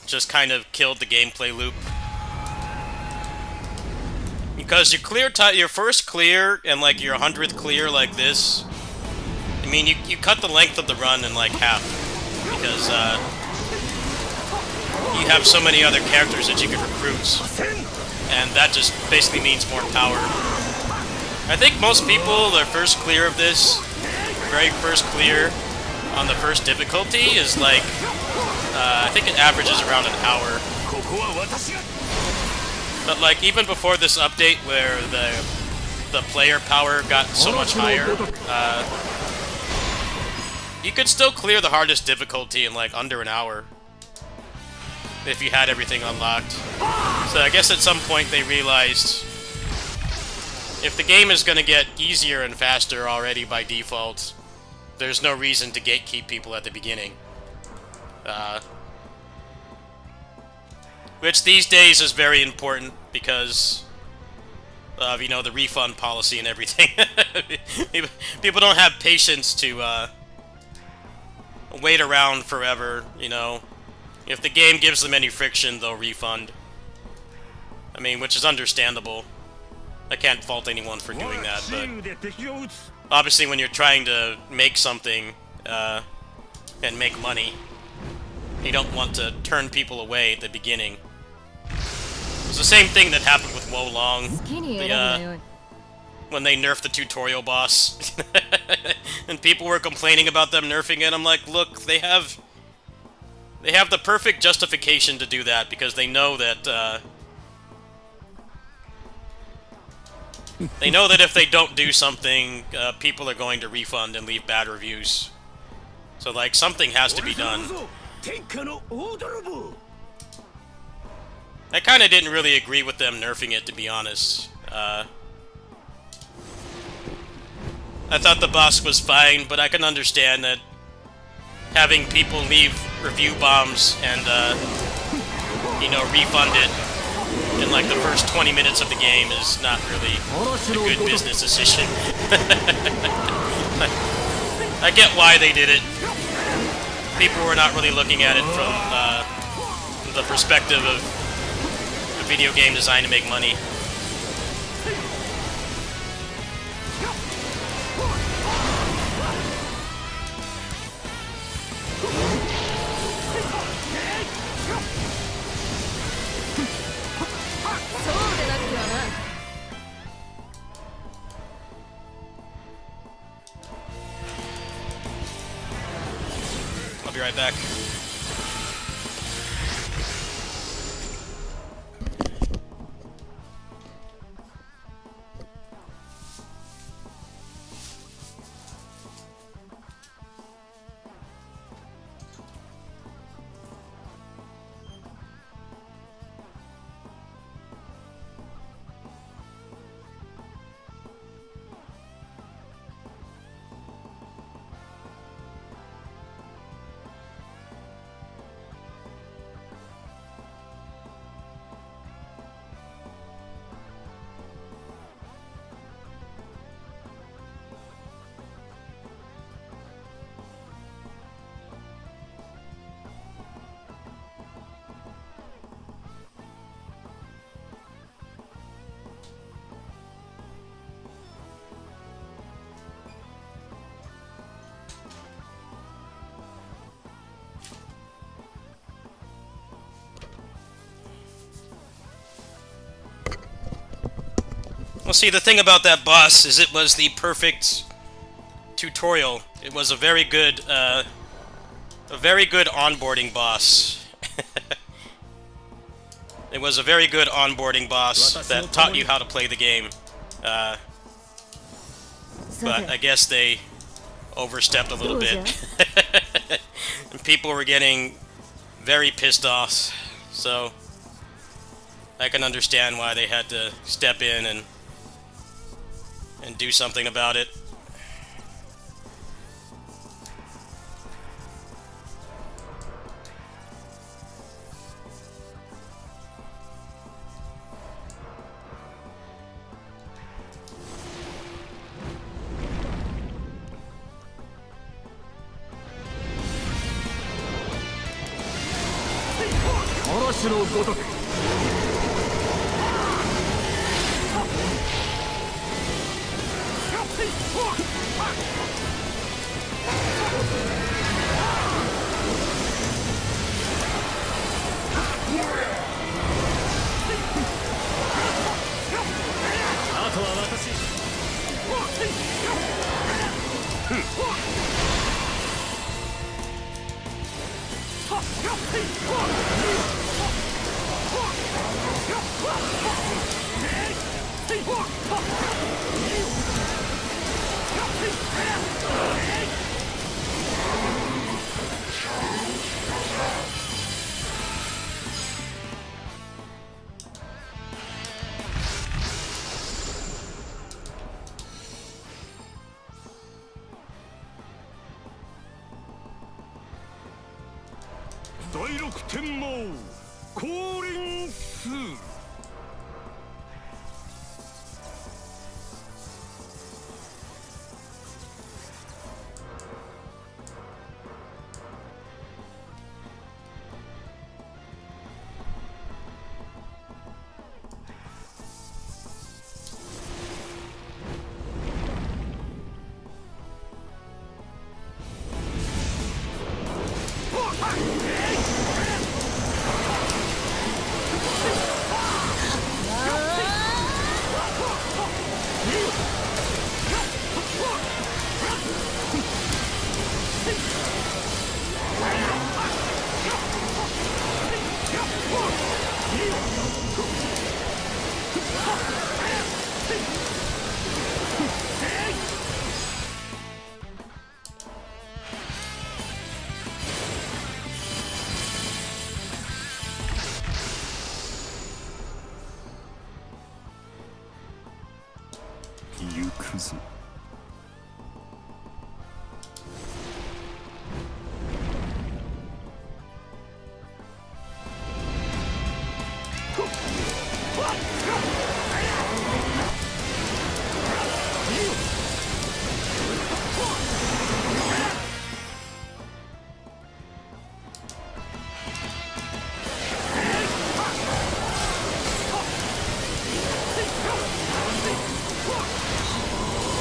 just kind of killed the gameplay loop. Because your first clear and like your 100th clear like this, I mean, you cut the length of the run in like half because you have so many other characters that you can recruit, and that just basically means more power. I think most people, their first clear of this, very first clear on the first difficulty is like, I think it averages around an hour. But like even before this update, where the player power got so much higher, you could still clear the hardest difficulty in like under an hour if you had everything unlocked. So I guess at some point they realized if the game is going to get easier and faster already by default, there's no reason to gatekeep people at the beginning. Which these days is very important because of, you know, the refund policy and everything. People don't have patience to wait around forever, you know. If the game gives them any friction, they'll refund. I mean, which is understandable. I can't fault anyone for doing that, but obviously when you're trying to make something and make money, you don't want to turn people away at the beginning. It's the same thing that happened with Wo Long, when they nerfed the tutorial boss. And people were complaining about them nerfing it. I'm like, look, they have the perfect justification to do that because they know that if they don't do something, people are going to refund and leave bad reviews. So like something has to be done. I kind of didn't really agree with them nerfing it, to be honest. I thought the boss was fine, but I can understand that having people leave review bombs and, you know, refund it in like the first 20 minutes of the game is not really a good business decision. I get why they did it. People were not really looking at it from the perspective of a video game designed to make money. I'll be right back. Well, see, the thing about that boss is it was the perfect tutorial. It was a very good onboarding boss. It was a very good onboarding boss that taught you how to play the game. But I guess they overstepped a little bit. And people were getting very pissed off. So I can understand why they had to step in and do something about it.第六天魔降臨数。行くぞ。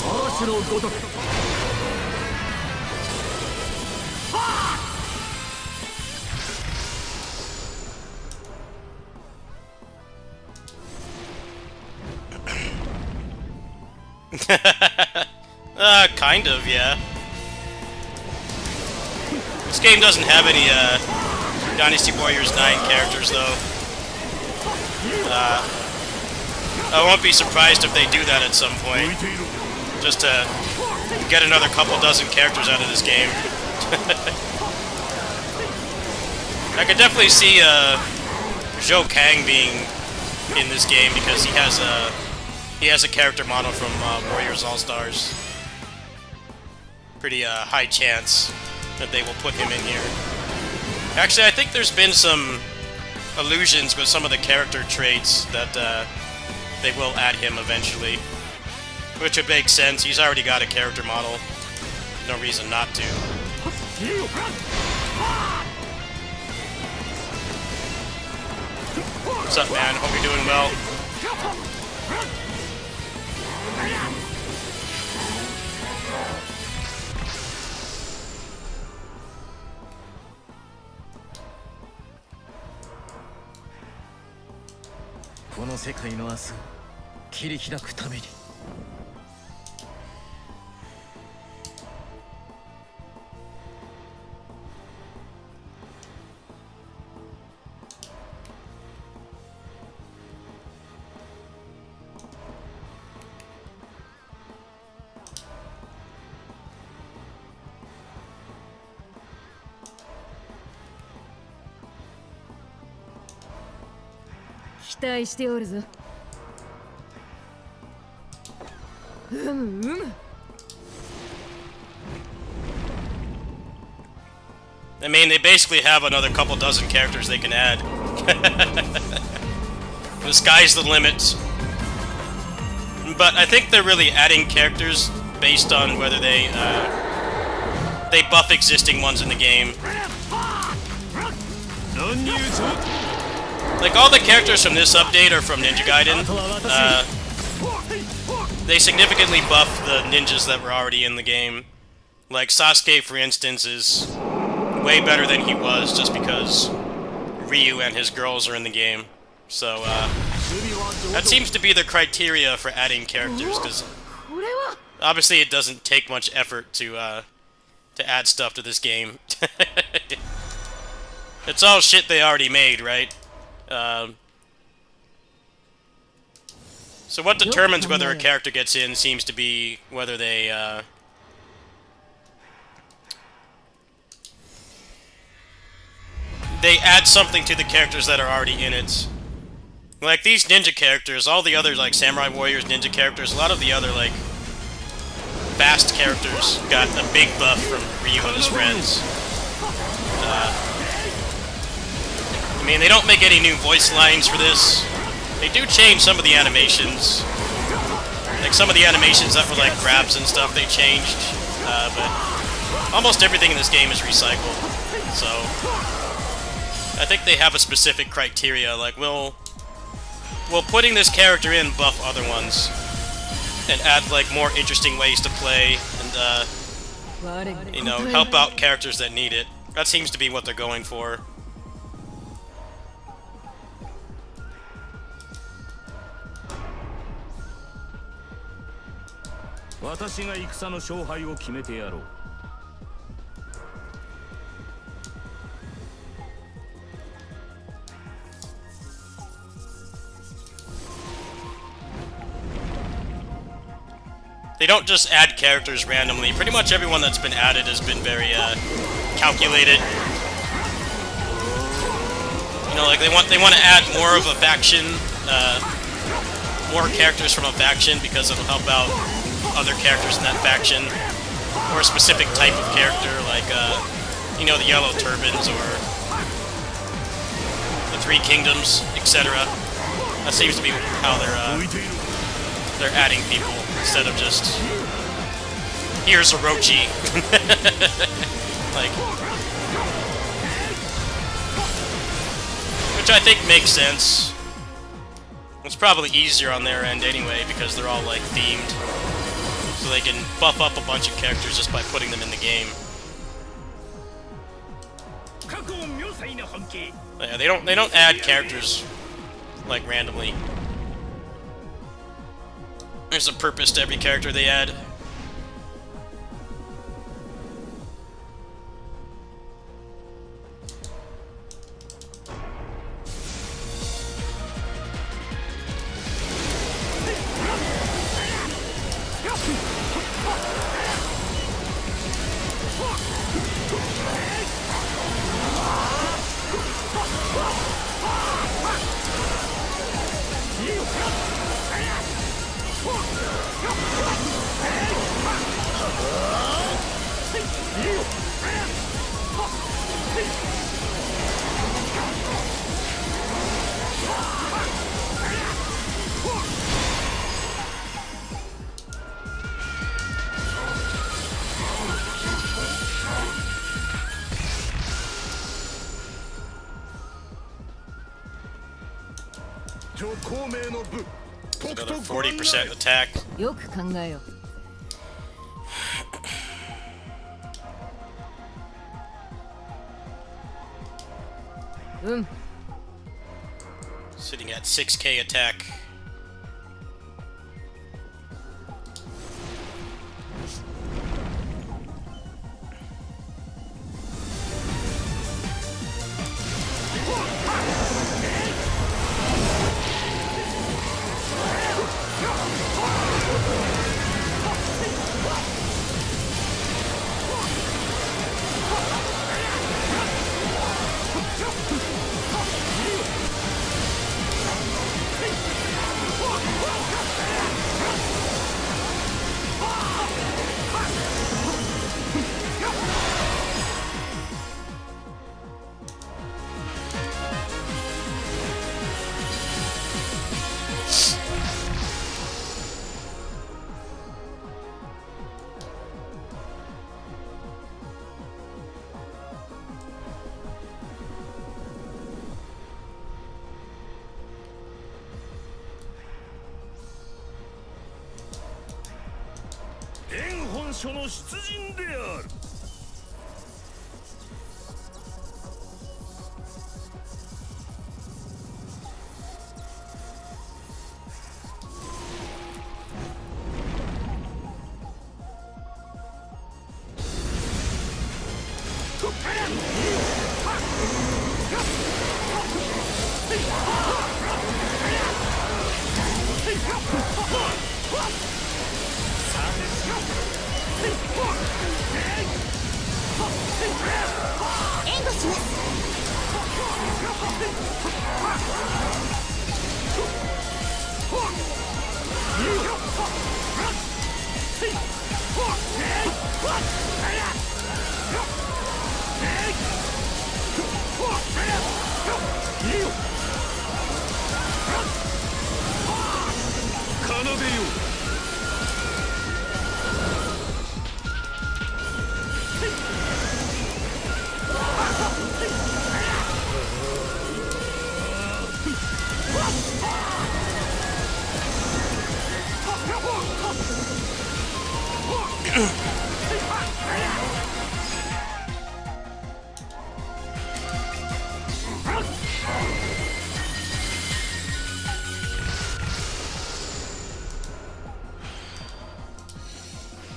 嵐のごとく。Kind of, yeah. This game doesn't have any, Dynasty Warriors 9 characters, though. I won't be surprised if they do that at some point. Just to get another couple dozen characters out of this game. I could definitely see, Zhou Kang being in this game because he has a character model from, Warriors All-Stars. Pretty high chance that they will put him in here. Actually, I think there's been some allusions with some of the character traits that they will add him eventually. Which would make sense, he's already got a character model. No reason not to. What's up, man? Hope you're doing well. This 世界の明日切り開くために。期待しておるぞ。うむうむ。 I mean, they basically have another couple dozen characters they can add. The sky's the limit. But I think they're really adding characters based on whether they buff existing ones in the game. Like, all the characters from this update are from Ninja Gaiden. They significantly buff the ninjas that were already in the game. Like, Sasuke, for instance, is way better than he was just because Ryu and his girls are in the game. So, that seems to be the criteria for adding characters, because obviously it doesn't take much effort to add stuff to this game. It's all shit they already made, right? So what determines whether a character gets in seems to be whether they add something to the characters that are already in it. Like these ninja characters, all the other like Samurai Warriors ninja characters, a lot of the other like fast characters got a big buff from Ryu and his friends. I mean, they don't make any new voice lines for this. They do change some of the animations. Like some of the animations that were like grabs and stuff, they changed. But almost everything in this game is recycled. So I think they have a specific criteria. Like, will putting this character in buff other ones and add like more interesting ways to play and you know, help out characters that need it. That seems to be what they're going for. 私が戦の勝敗を決めてやろう。They don't just add characters randomly. Pretty much everyone that's been added has been very calculated. You know, like they want to add more of a faction, more characters from a faction because it'll help out other characters in that faction, or a specific type of character, like you know, the Yellow Turbans or the Three Kingdoms, etc. That seems to be how they're adding people instead of just here's Orochi. Like, which I think makes sense. It's probably easier on their end anyway because they're all like themed. So they can buff up a bunch of characters just by putting them in the game. But yeah, they don't add characters like randomly. There's a purpose to every character they add. Another 40% attack. よく考えよう。Sitting at 6k attack. 初の出陣である。援護します。奏でよう。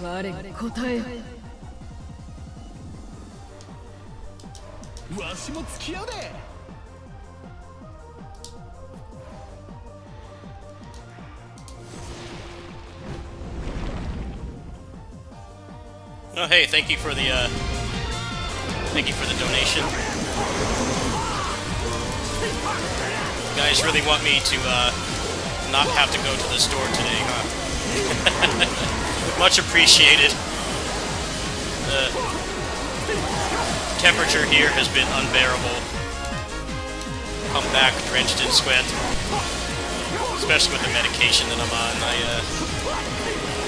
我が答えよ。わしも付き合うで。Oh, hey, thank you for the donation. You guys really want me to not have to go to the store today, huh? Much appreciated. The temperature here has been unbearable. Come back drenched in sweat, especially with the medication that I'm on. I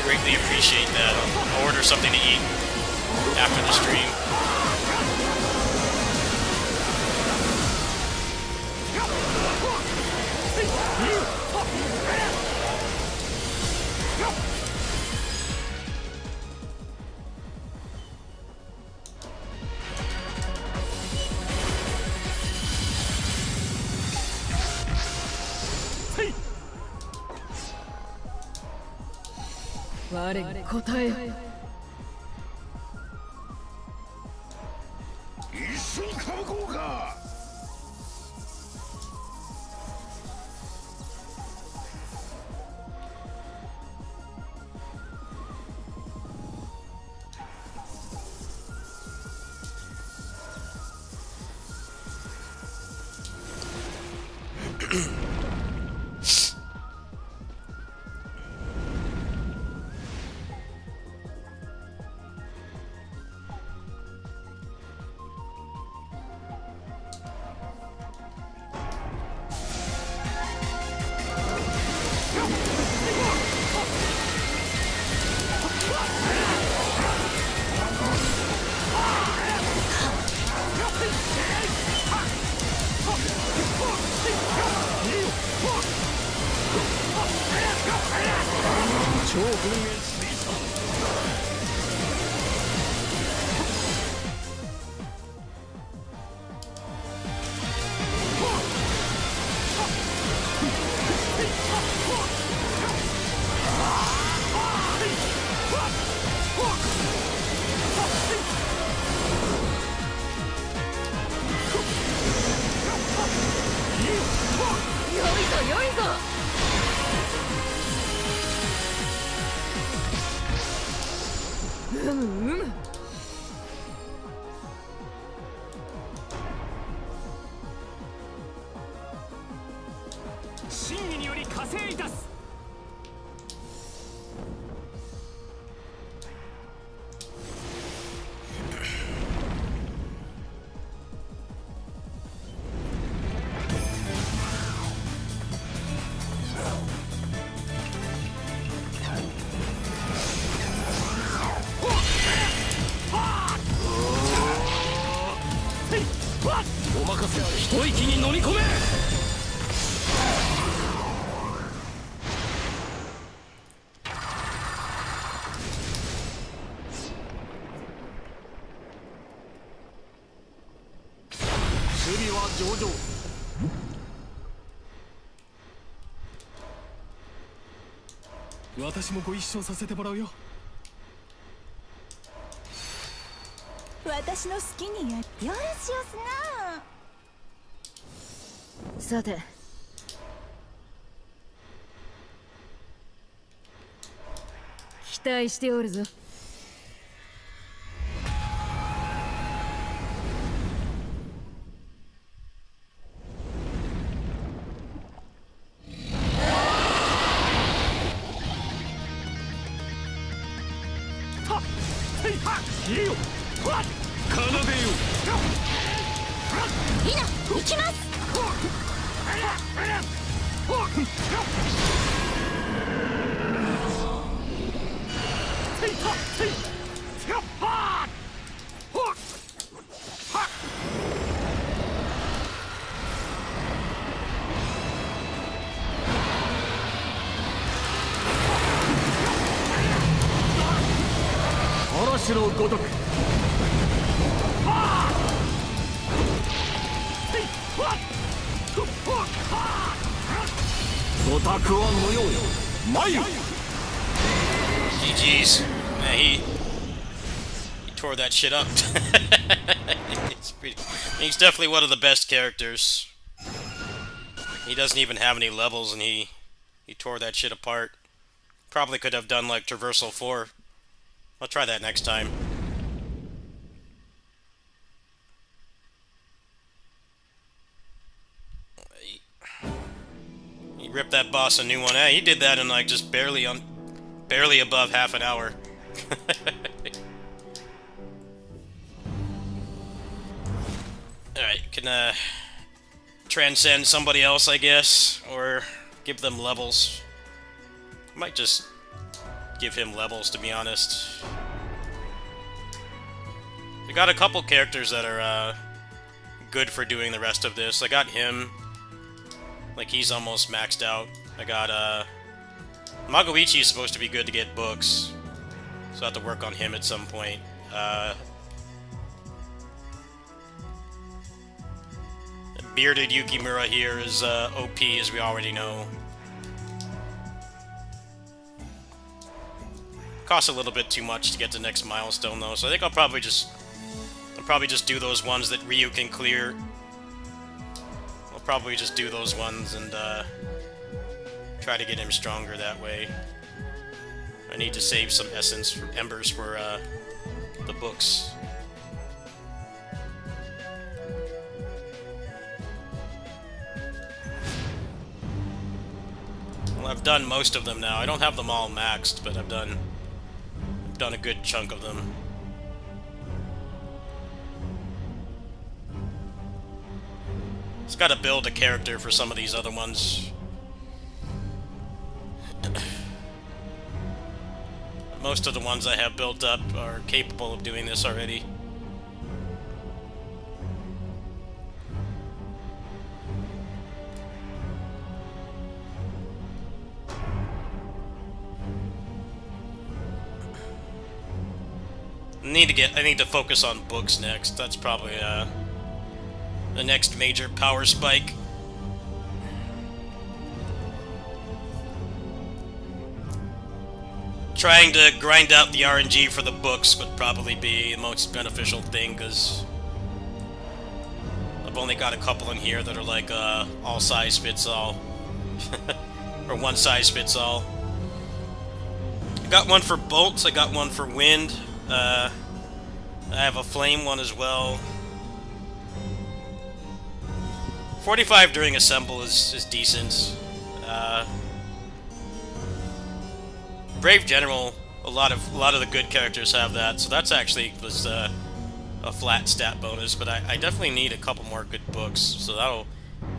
greatly appreciate that. I'll order something to eat after the stream.我が答えよ。一緒にかぶこうか。超文明水産。良いぞ良いぞ。審議により加勢いたす。お任せあれ。一息に飲み込め。私もご一緒させてもらうよ。私の好きにやよろしおすな。さて期待しておるぞ。いな行きます。嵐のごとくごたくは無用よ。眉 GG's. Yeah, he tore that shit up. He's definitely one of the best characters. He doesn't even have any levels, and he tore that shit apart. Probably could have done like Traversal 4. I'll try that next time. He ripped that boss a new one. Hey, he did that in like just barely above half an hour. Alright, can transcend somebody else, I guess, or give them levels. Might just give him levels, to be honest. I got a couple characters that are good for doing the rest of this. I got him. Like, he's almost maxed out. I got, Magoichi is supposed to be good to get books, so I have to work on him at some point. Bearded Yukimura here is, OP, as we already know. Costs a little bit too much to get to the next milestone, though, so I think I'll probably just do those ones that Ryu can clear. I'll probably just do those ones and try to get him stronger that way. I need to save some essence for embers for the books. Well, I've done most of them now. I don't have them all maxed, but I've done a good chunk of them. Just gotta build a character for some of these other ones. Most of the ones I have built up are capable of doing this already. I need to focus on books next. That's probably the next major power spike. Trying to grind out the RNG for the books would probably be the most beneficial thing, because I've only got a couple in here that are like all size fits all. Or one size fits all. I got one for bolts, I got one for wind. I have a flame one as well. 45 during assemble is decent. Brave General, a lot of the good characters have that, so that's actually was a flat stat bonus. But I definitely need a couple more good books, so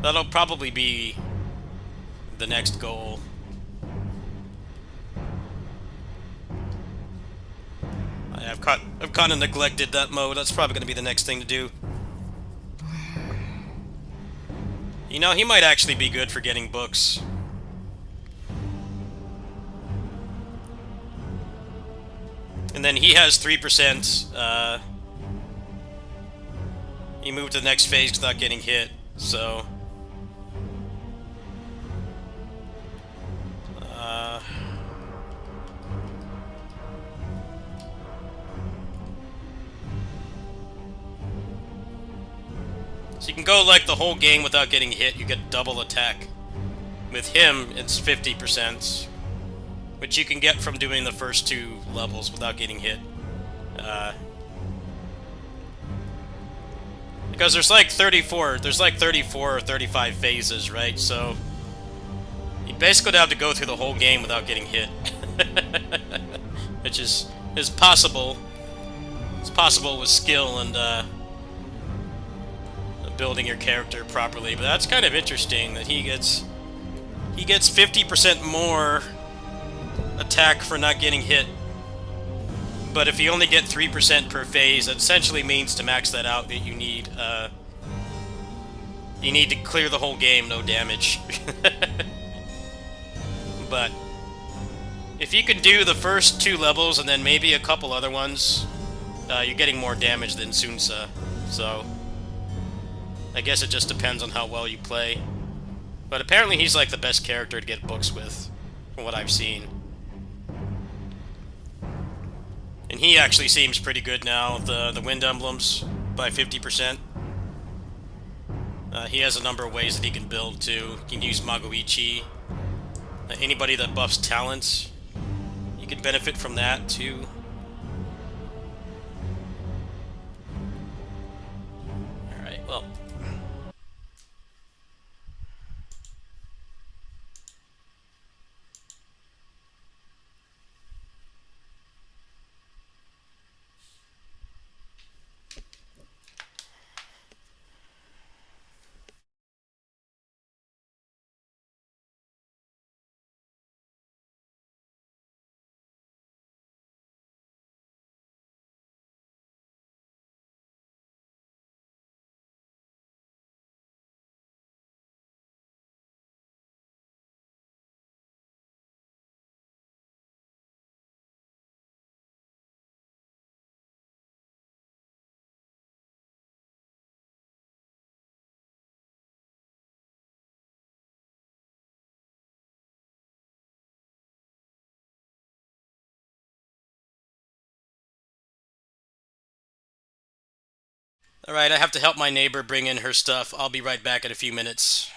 that'll probably be the next goal. I've kind of neglected that mode. That's probably going to be the next thing to do. You know, he might actually be good for getting books. And then he has 3%. He moved to the next phase without getting hit, so go like the whole game without getting hit, you get double attack. With him, it's 50%, which you can get from doing the first 2 levels without getting hit. Because there's like 34 or 35 phases, right? So you basically have to go through the whole game without getting hit. Which is possible. It's possible with skill and building your character properly, but that's kind of interesting that he gets 50% more attack for not getting hit. But if you only get 3% per phase, it essentially means to max that out that you need to clear the whole game, no damage. But if you can do the first 2 levels and then maybe a couple other ones, you're getting more damage than Sunsa. So I guess it just depends on how well you play. But apparently he's like the best character to get books with, from what I've seen. And he actually seems pretty good now, the Wind Emblems, by 50%. He has a number of ways that he can build, too. He can use Magoichi. Anybody that buffs talents, you can benefit from that, too. Alright, well... Alright, I have to help my neighbor bring in her stuff. I'll be right back in a few minutes.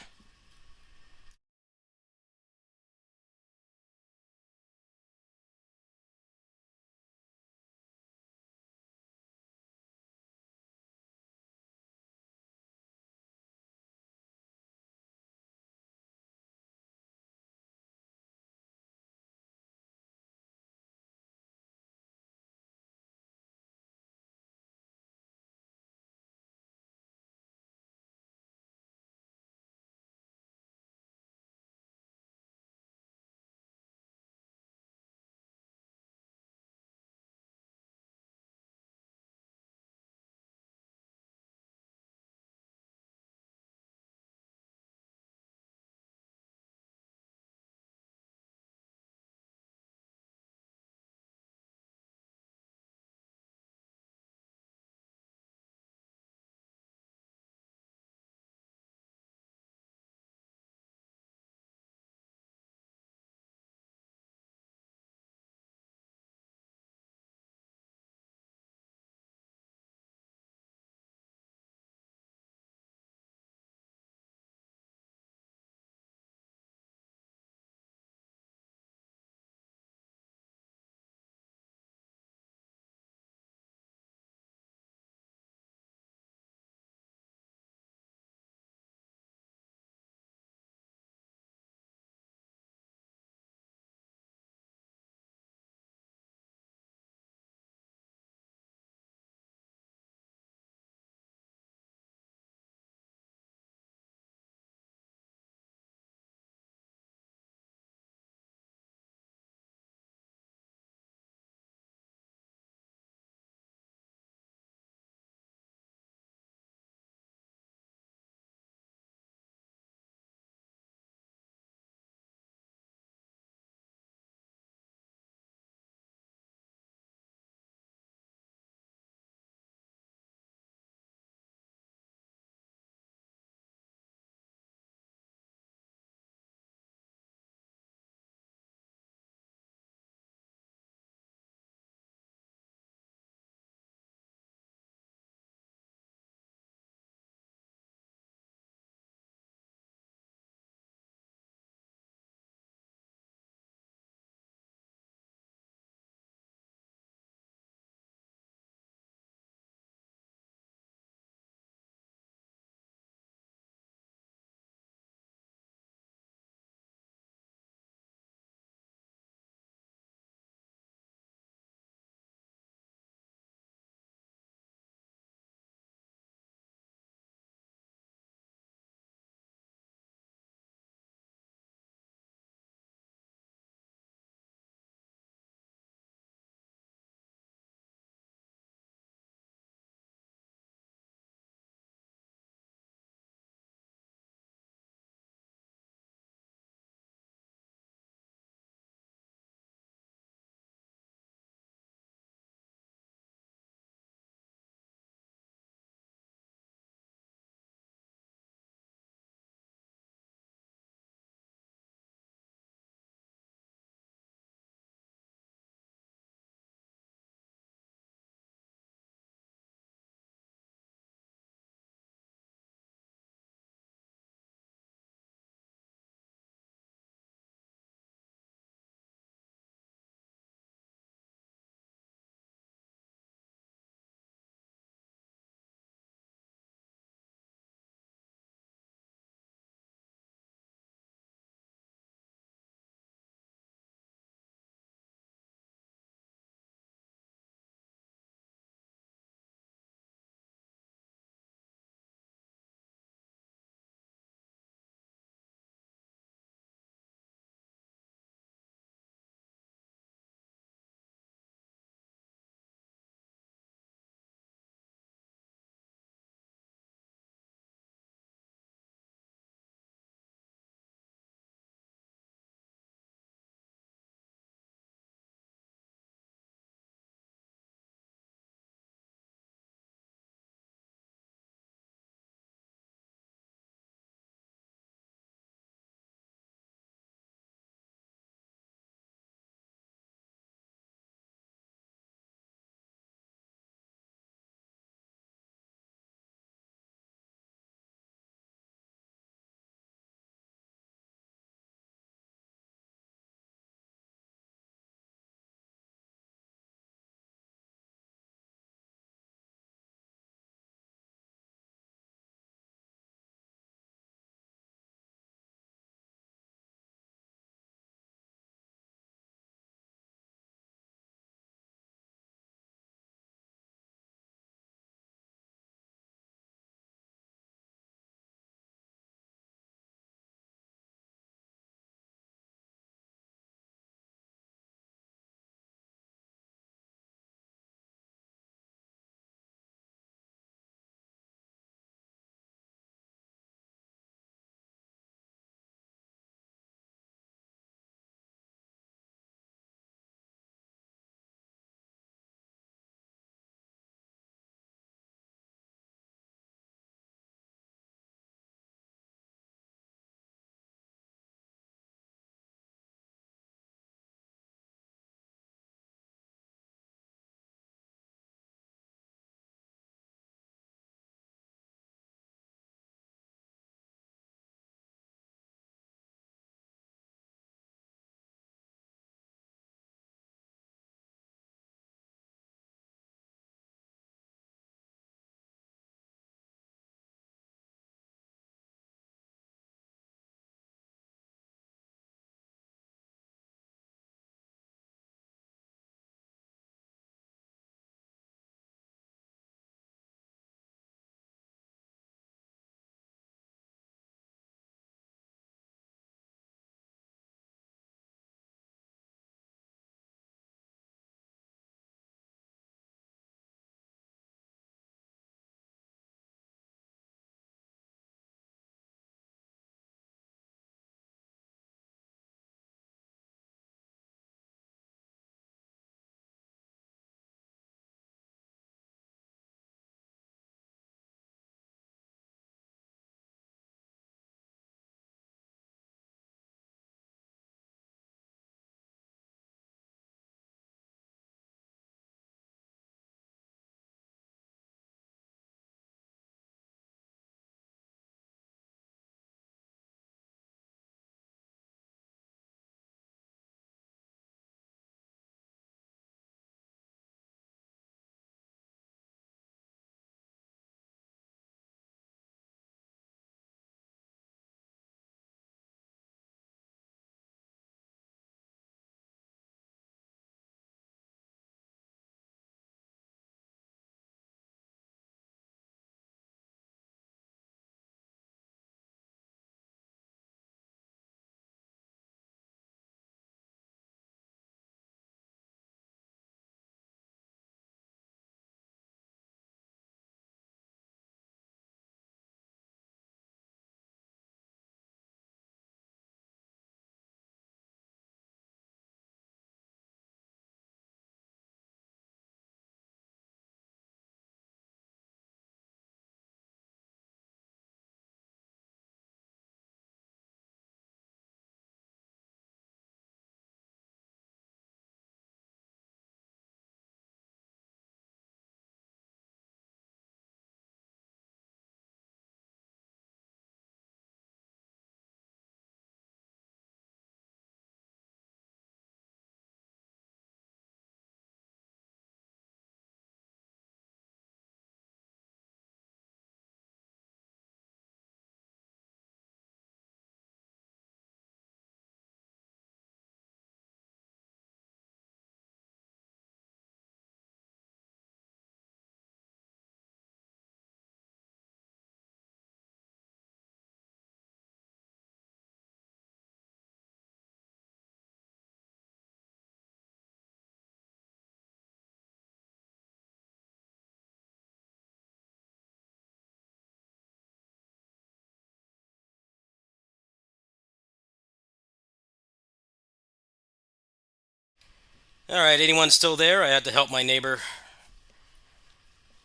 Alright, anyone still there? I had to help my neighbor.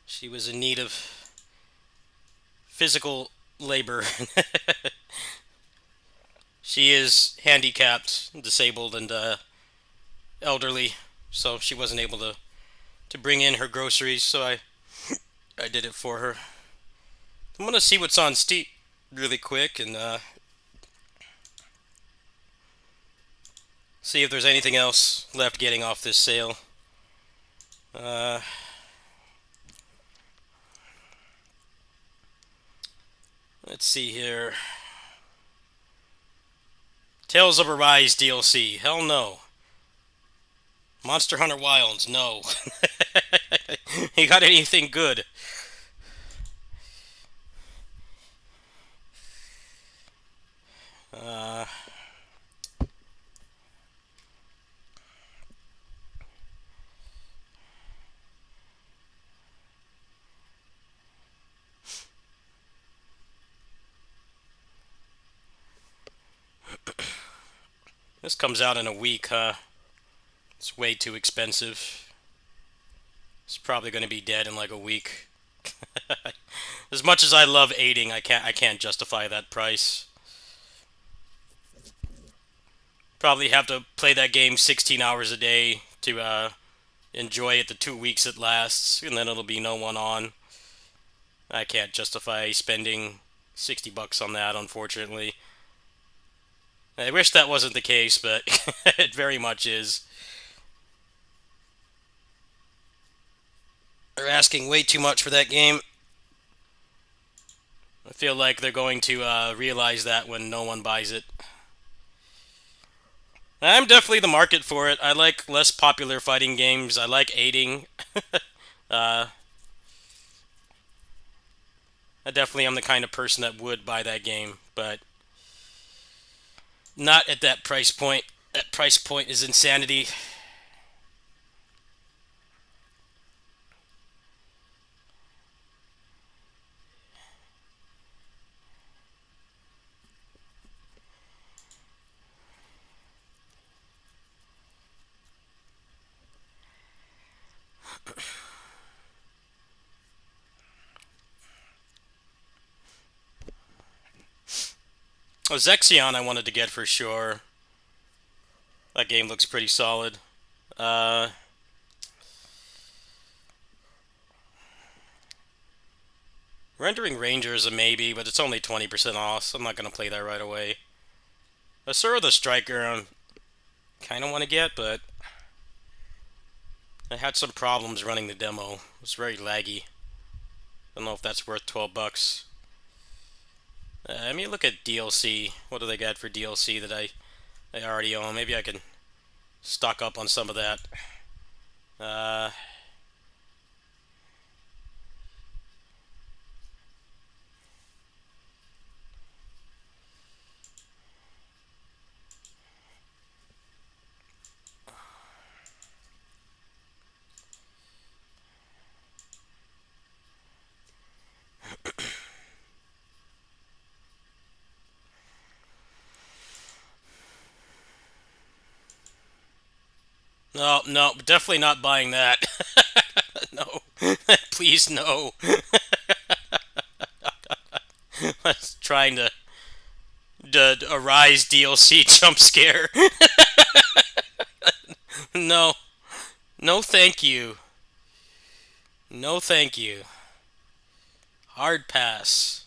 She was in need of physical labor. She is handicapped, disabled, and elderly, so she wasn't able to bring in her groceries, so I did it for her. I'm gonna see what's on Steam really quick and see if there's anything else left getting off this sale. Let's see here. Tales of Arise DLC. Hell no. Monster Hunter Wilds. No. You got anything good? This comes out in a week, huh? It's way too expensive. It's probably going to be dead in like a week. As much as I love aiding, I can't justify that price. Probably have to play that game 16 hours a day to enjoy it the 2 weeks it lasts, and then it'll be no one on. I can't justify spending $60 on that, unfortunately. I wish that wasn't the case, but it very much is. They're asking way too much for that game. I feel like they're going to realize that when no one buys it. I'm definitely the market for it. I like less popular fighting games. I like aiding. I definitely am the kind of person that would buy that game, but not at that price point. That price point is insanity. Oh, Zexion I wanted to get for sure. That game looks pretty solid. Rendering Ranger is a maybe, but it's only 20% off, so I'm not going to play that right away. Asura the Striker I kind of want to get, but I had some problems running the demo. It was very laggy. I don't know if that's worth $12. Let me look at DLC. What do they got for DLC that I already own? Maybe I can stock up on some of that. No, no, definitely not buying that. No. Please, no. I was trying to Arise DLC jump scare. No. No, thank you. No, thank you. Hard pass.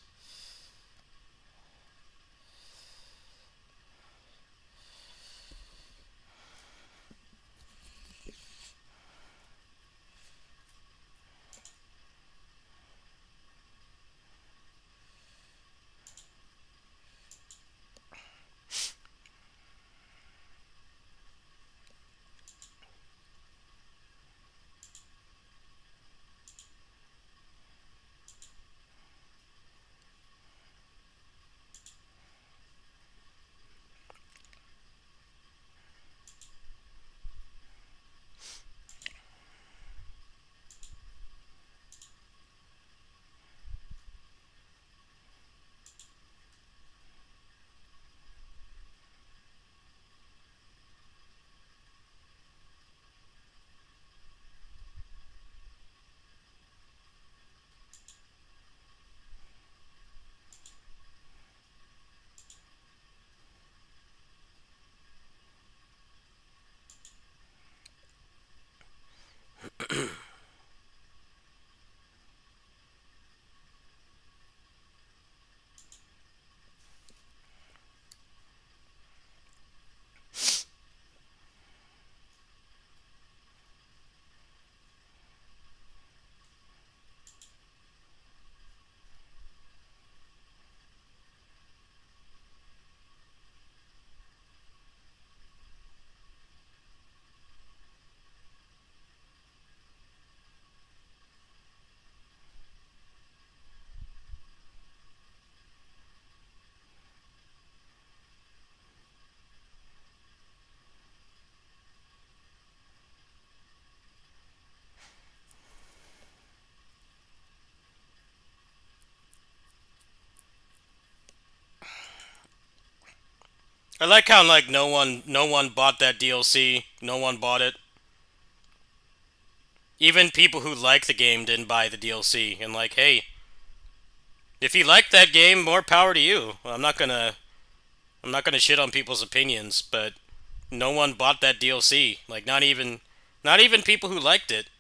I like how like no one bought that DLC. No one bought it. Even people who like the game didn't buy the DLC. And like, hey, if you like that game, more power to you. I'm not gonna shit on people's opinions, but no one bought that DLC. Like, not even people who liked it.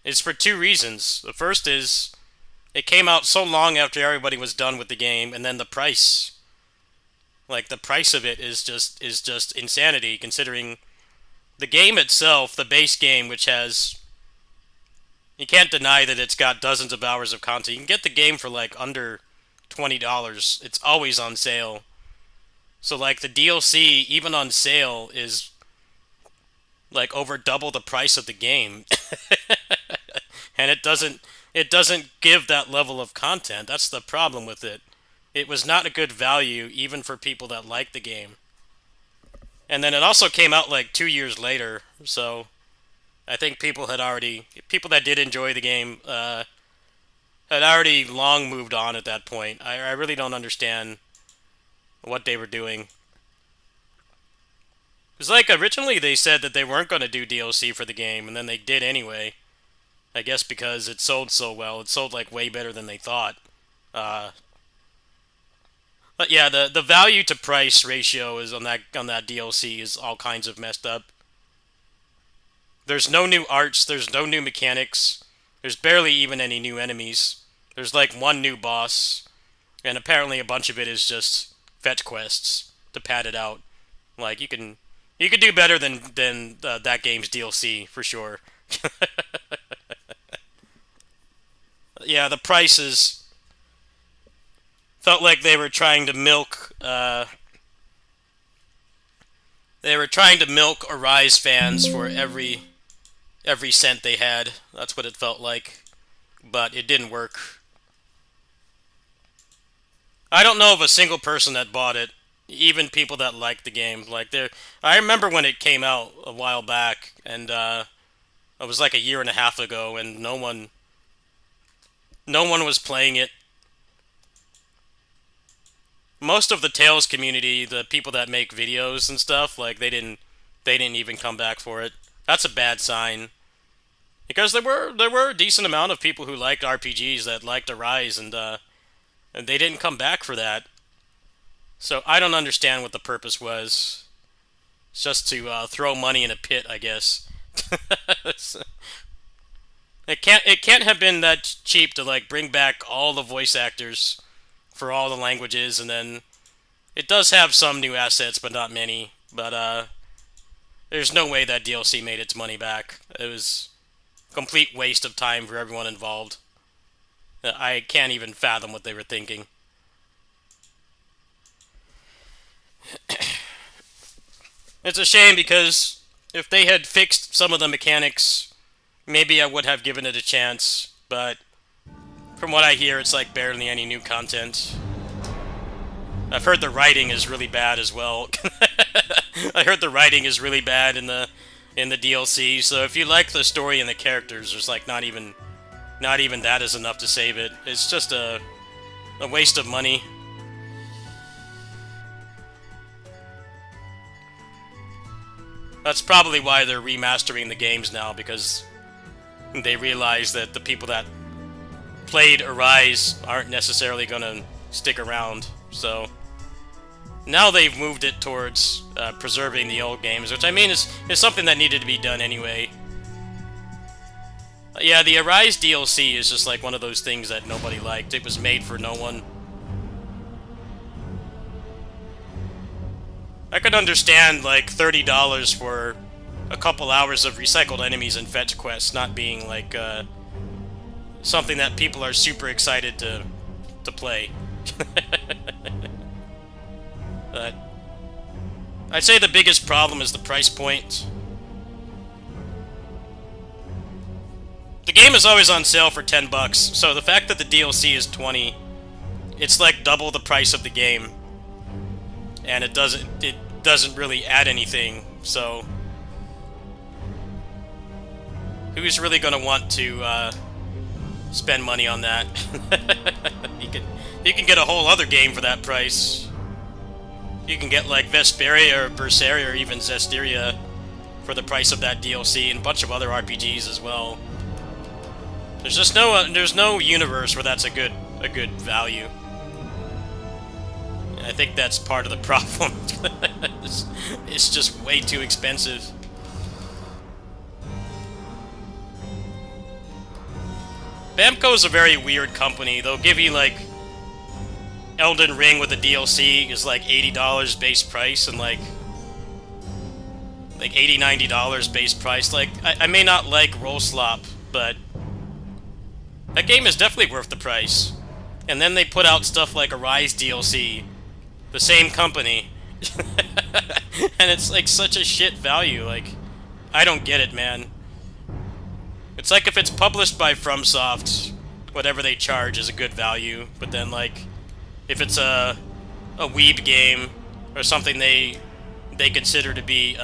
It's for two reasons. The first is it came out so long after everybody was done with the game, and then the price. Like, the price of it is just insanity, considering the game itself, the base game, which has... You can't deny that it's got dozens of hours of content. You can get the game for, like, under $20. It's always on sale. So, like, the DLC, even on sale, is, like, over double the price of the game. And it doesn't give that level of content. That's the problem with it. It was not a good value, even for people that like the game. And then it also came out, like, 2 years later, so... I think people that did enjoy the game, had already long moved on at that point. I really don't understand what they were doing. It's like, originally they said that they weren't going to do DLC for the game, and then they did anyway. I guess because it sold so well. It sold, like, way better than they thought. But yeah, the value to price ratio is on that DLC is all kinds of messed up. There's no new arts, there's no new mechanics, there's barely even any new enemies. There's like one new boss, and apparently a bunch of it is just fetch quests to pad it out. Like, you can do better than that game's DLC, for sure. Yeah, the prices felt like they were trying to milk, Arise fans for every cent they had. That's what it felt like. But it didn't work. I don't know of a single person that bought it. Even people that liked the game. Like, I remember when it came out a while back, and it was like a year and a half ago, and no one was playing it. Most of the Tales community, the people that make videos and stuff, like, they didn't even come back for it. That's a bad sign. Because there were a decent amount of people who liked RPGs that liked Arise, and they didn't come back for that. So I don't understand what the purpose was. It's just to throw money in a pit, I guess. It can't have been that cheap to, like, bring back all the voice actors for all the languages, and then it does have some new assets, but not many. But there's no way that DLC made its money back. It was a complete waste of time for everyone involved. I can't even fathom what they were thinking. It's a shame, because if they had fixed some of the mechanics, maybe I would have given it a chance, but from what I hear, it's like barely any new content. I've heard the writing is really bad as well. I heard the writing is really bad in the DLC, so if you like the story and the characters, there's like not even that is enough to save it. It's just a waste of money. That's probably why they're remastering the games now, because they realize that the people that played Arise aren't necessarily going to stick around. So now they've moved it towards preserving the old games, which I mean is something that needed to be done anyway. Yeah, the Arise DLC is just like one of those things that nobody liked. It was made for no one. I could understand like $30 for a couple hours of recycled enemies and fetch quests not being like something that people are super excited to play. But I'd say the biggest problem is the price point. The game is always on sale for $10, so the fact that the DLC is $20, it's like double the price of the game, and it doesn't really add anything. So who's really gonna want to spend money on that? You can get a whole other game for that price. You can get like Vesperia or Berseria or even Zestiria for the price of that DLC, and a bunch of other RPGs as well. There's just no universe where that's a good value. And I think that's part of the problem. It's just way too expensive. Bamco's a very weird company. They'll give you like Elden Ring with the DLC is like $80 base price, and like $80, $90 base price. Like, I may not like Rollslop, but that game is definitely worth the price. And then they put out stuff like Arise DLC, the same company, and it's like such a shit value. Like, I don't get it, man. It's like if it's published by FromSoft, whatever they charge is a good value, but then like if it's a weeb game or something they consider to be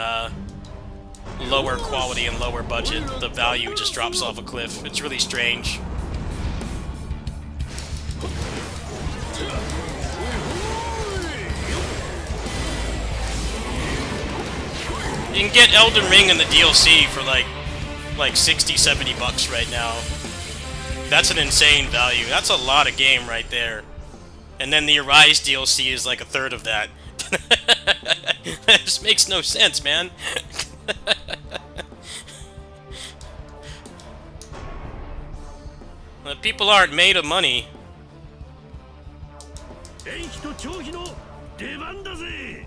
lower quality and lower budget, the value just drops off a cliff. It's really strange. You can get Elden Ring in the DLC for like 60, 70 bucks right now. That's an insane value. That's a lot of game right there. And then the Arise DLC is like a third of that. That just makes no sense, man. People aren't made of money. 電気と長飛の出番だぜ。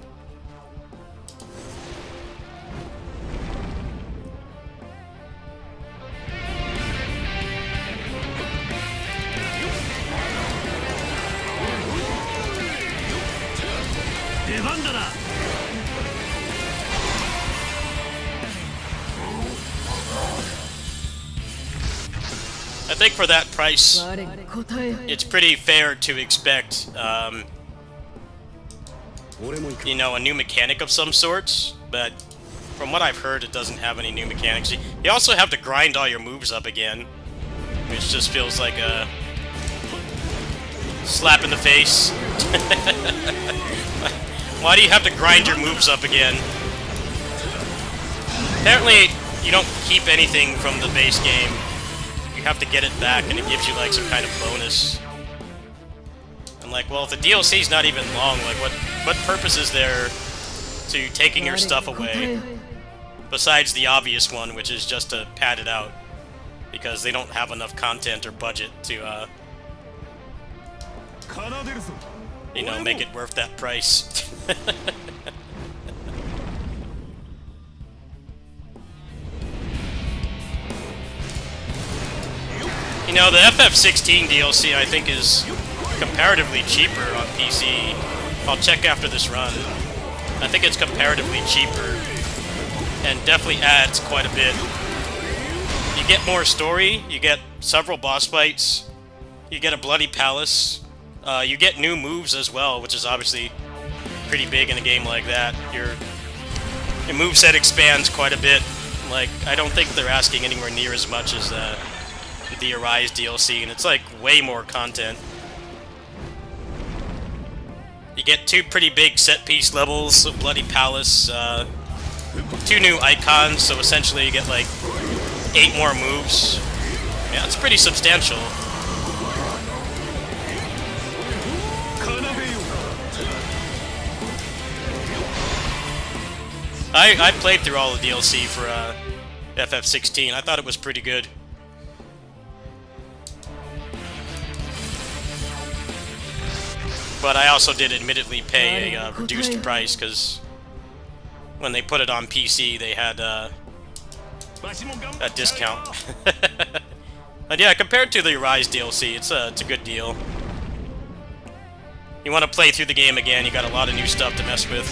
出番だな。 I think for that price, 我答え it's pretty fair to expect, you know, a new mechanic of some sorts, but from what I've heard, it doesn't have any new mechanics. You also have to grind all your moves up again, which just feels like a slap in the face. Why do you have to grind your moves up again? Apparently, you don't keep anything from the base game. You have to get it back, and it gives you like some kind of bonus. I'm like, well, if the DLC's not even long, like what purpose is there to taking your stuff away? Besides the obvious one, which is just to pad it out, because they don't have enough content or budget to, you know, make it worth that price. You know, the FF16 DLC I think is comparatively cheaper on PC. I'll check after this run. I think it's comparatively cheaper and definitely adds quite a bit. You get more story, you get several boss fights, you get a bloody palace, you get new moves as well, which is obviously pretty big in a game like that. Your moveset expands quite a bit. Like, I don't think they're asking anywhere near as much as the Arise DLC, and it's like way more content. You get 2 pretty big set-piece levels of Bloody Palace, 2 new icons, so essentially you get like 8 more moves. Yeah, it's pretty substantial. I played through all the DLC for FF16. I thought it was pretty good. But I also did admittedly pay a reduced price, because when they put it on PC, they had a discount. But yeah, compared to the Rise DLC, it's a good deal. You want to play through the game again, you got a lot of new stuff to mess with.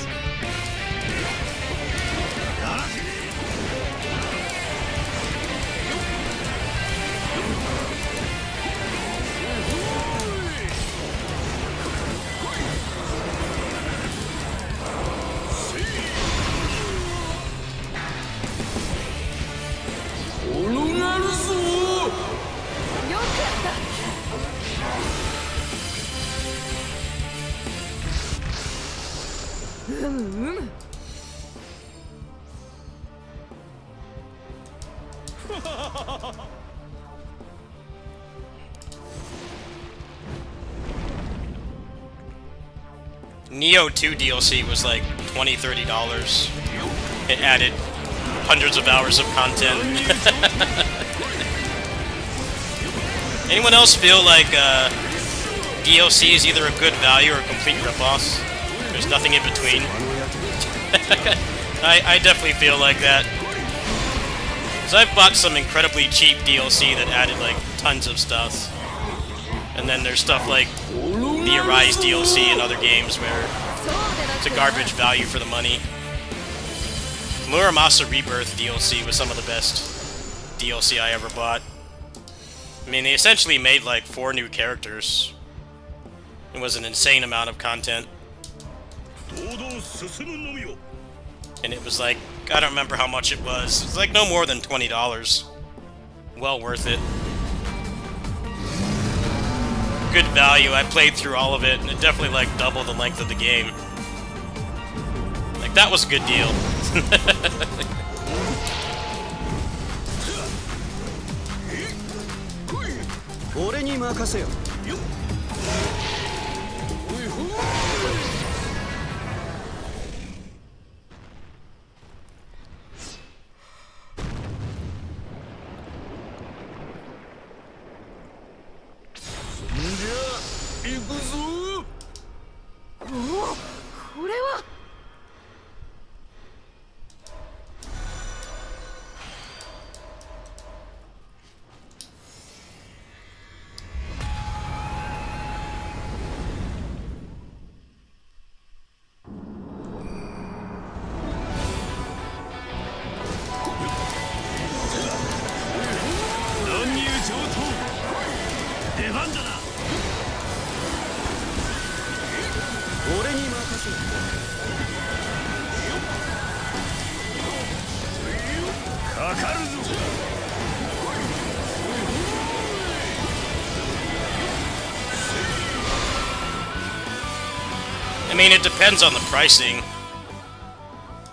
Neo 2 DLC was like $20-$30. It added hundreds of hours of content. Anyone else feel like DLC is either a good value or a complete ripoff? There's nothing in between. I definitely feel like that. Because I've bought some incredibly cheap DLC that added like tons of stuff. And then there's stuff like the Arise DLC and other games where it's a garbage value for the money. Muramasa Rebirth DLC was some of the best DLC I ever bought. I mean, they essentially made like 4 new characters. It was an insane amount of content. And it was like, I don't remember how much it was. It was like no more than $20. Well worth it. Good value. I played through all of it, and it definitely like doubled the length of the game. Like, that was a good deal. I mean, it depends on the pricing.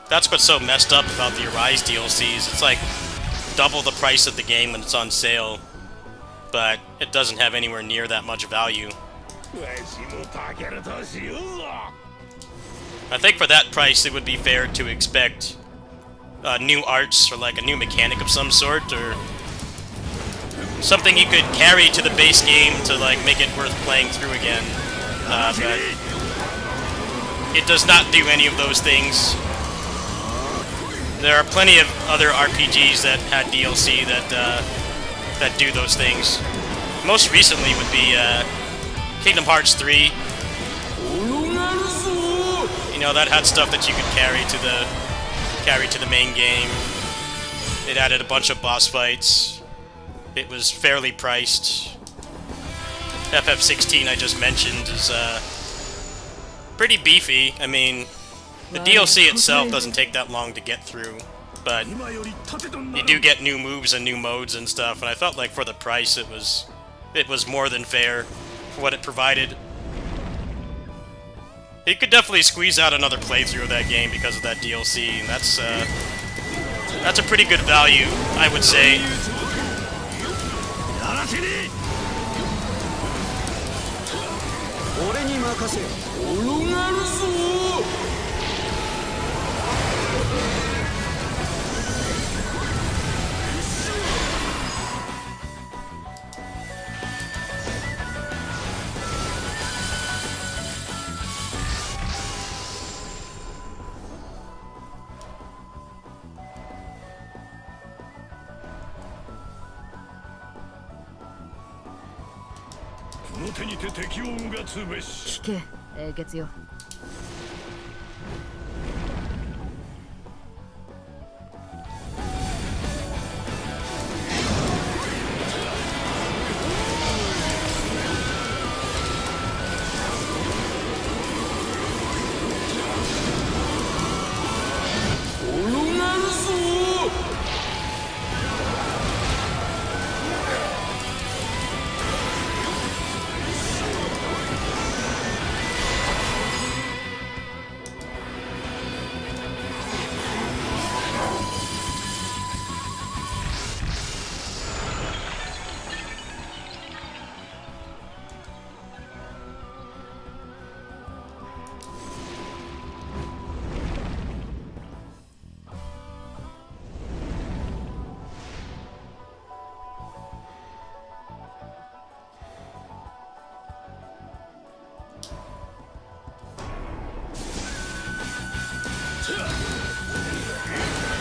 That's what's so messed up about the Arise DLCs. It's like double the price of the game when it's on sale, but it doesn't have anywhere near that much value. I think for that price, it would be fair to expect new arts or like a new mechanic of some sort, or something you could carry to the base game to like make it worth playing through again. But it does not do any of those things. There are plenty of other RPGs that had DLC that do those things. Most recently would be Kingdom Hearts 3. You know, that had stuff that you could carry to the main game. It added a bunch of boss fights. It was fairly priced. FF16 I just mentioned is pretty beefy. I mean, the DLC itself doesn't take that long to get through, but you do get new moves and new modes and stuff, and I felt like for the price it was more than fair for what it provided. You could definitely squeeze out another playthrough of that game because of that DLC, and that's a pretty good value, I would say.この手にて敵をうがつべし。聞け英傑よ。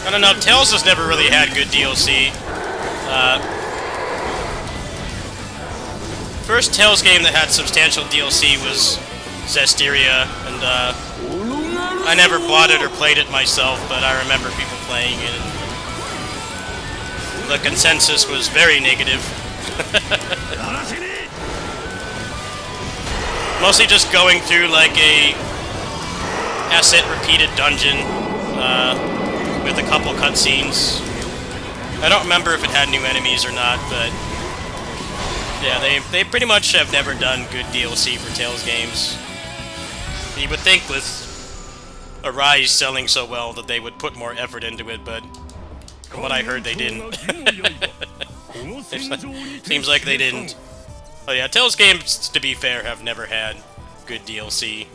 I don't know, Tales has never really had good DLC. First Tales game that had substantial DLC was Zestiria, and I never bought it or played it myself, but I remember people playing it. The consensus was very negative. Mostly just going through like a asset repeated dungeon with a couple cutscenes. I don't remember if it had new enemies or not, but yeah, they pretty much have never done good DLC for Tales games. You would think with Arise selling so well that they would put more effort into it, but from what I heard, they didn't. Seems like they didn't. Oh yeah, Tales games, to be fair, have never had good DLC.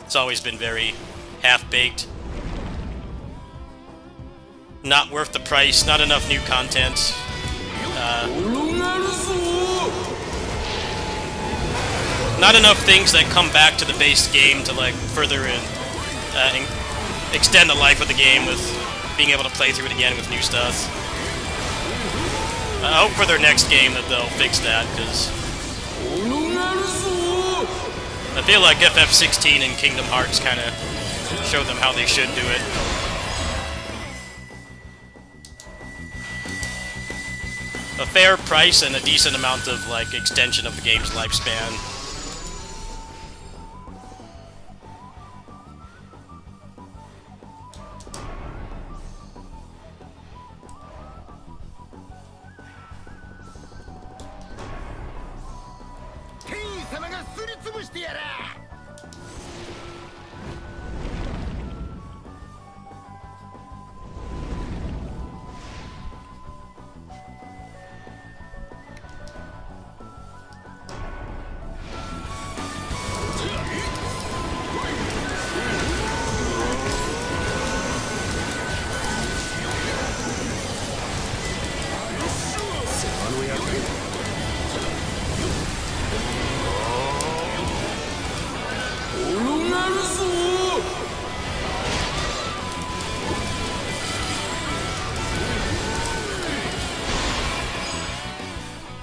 It's always been very half-baked. Not worth the price, not enough new content. Not enough things that come back to the base game to like further extend the life of the game with being able to play through it again with new stuff. I hope for their next game that they'll fix that, because I feel like FF16 and Kingdom Hearts kind of showed them how they should do it. A fair price and a decent amount of like extension of the game's lifespan.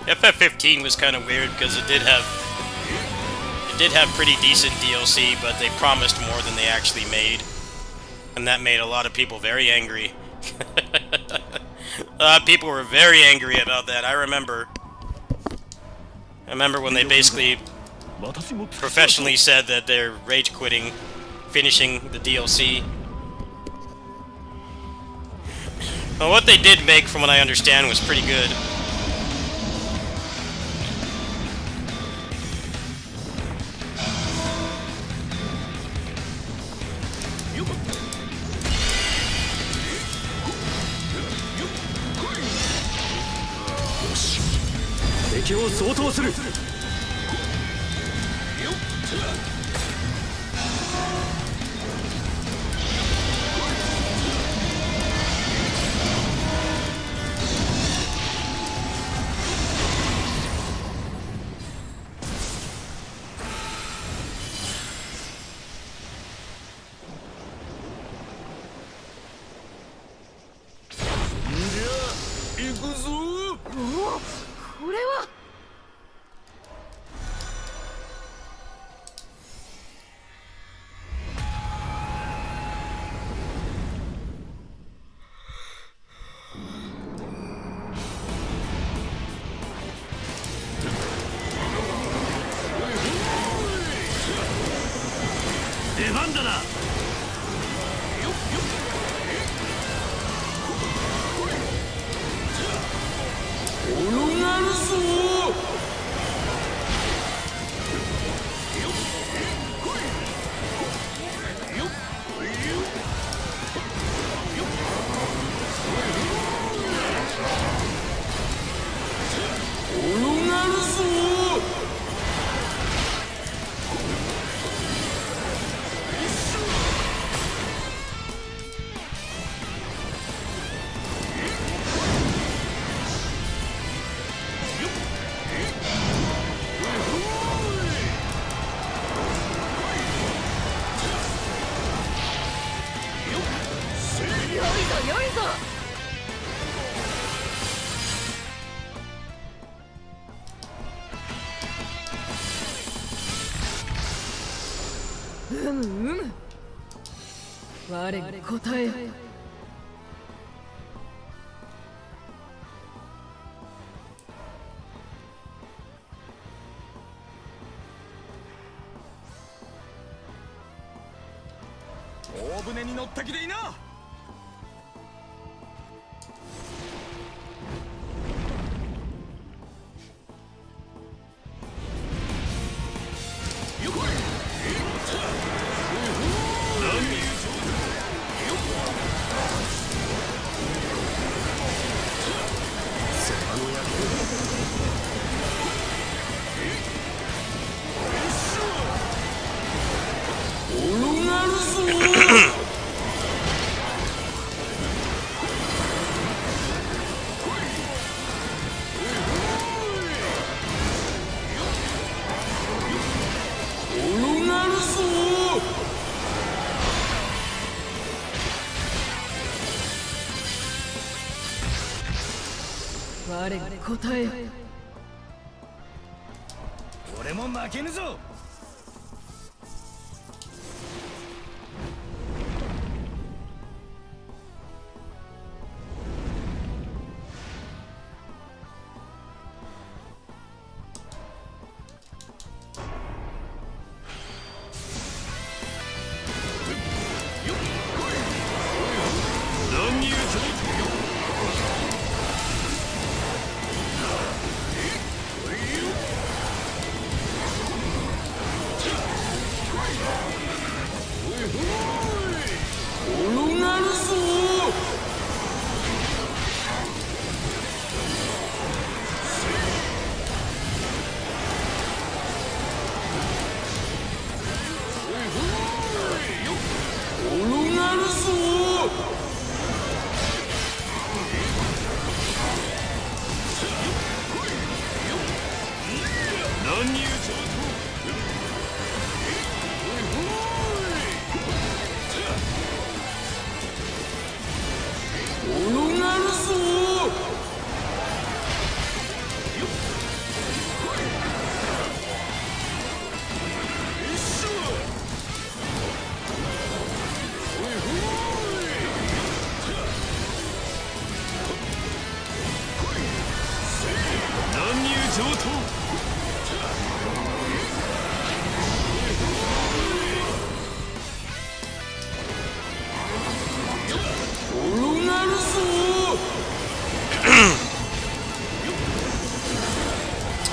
FF15 was kind of weird because it did have pretty decent DLC, but they promised more than they actually made, and that made a lot of people very angry. People were very angry about that. I remember when they basically professionally said that they're rage quitting finishing the DLC. Well, what they did make, from what I understand, was pretty good. よいぞよいぞ。うむうむ。我が答え。大船に乗った気でいな。我が答え。俺も負けぬぞ。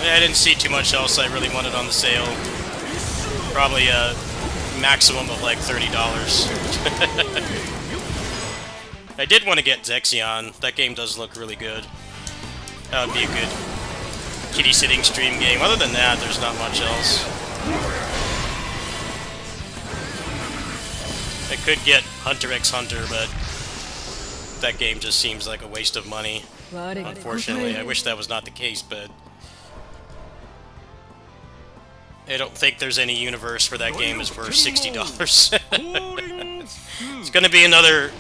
I didn't see too much else I really wanted on the sale. Probably a maximum of like $30. I did want to get Zexion. That game does look really good. That would be a good kitty sitting stream game. Other than that, there's not much else. I could get Hunter x Hunter, but that game just seems like a waste of money. Unfortunately, I wish that was not the case, but I don't think there's any universe where that game is worth $60. It's gonna be another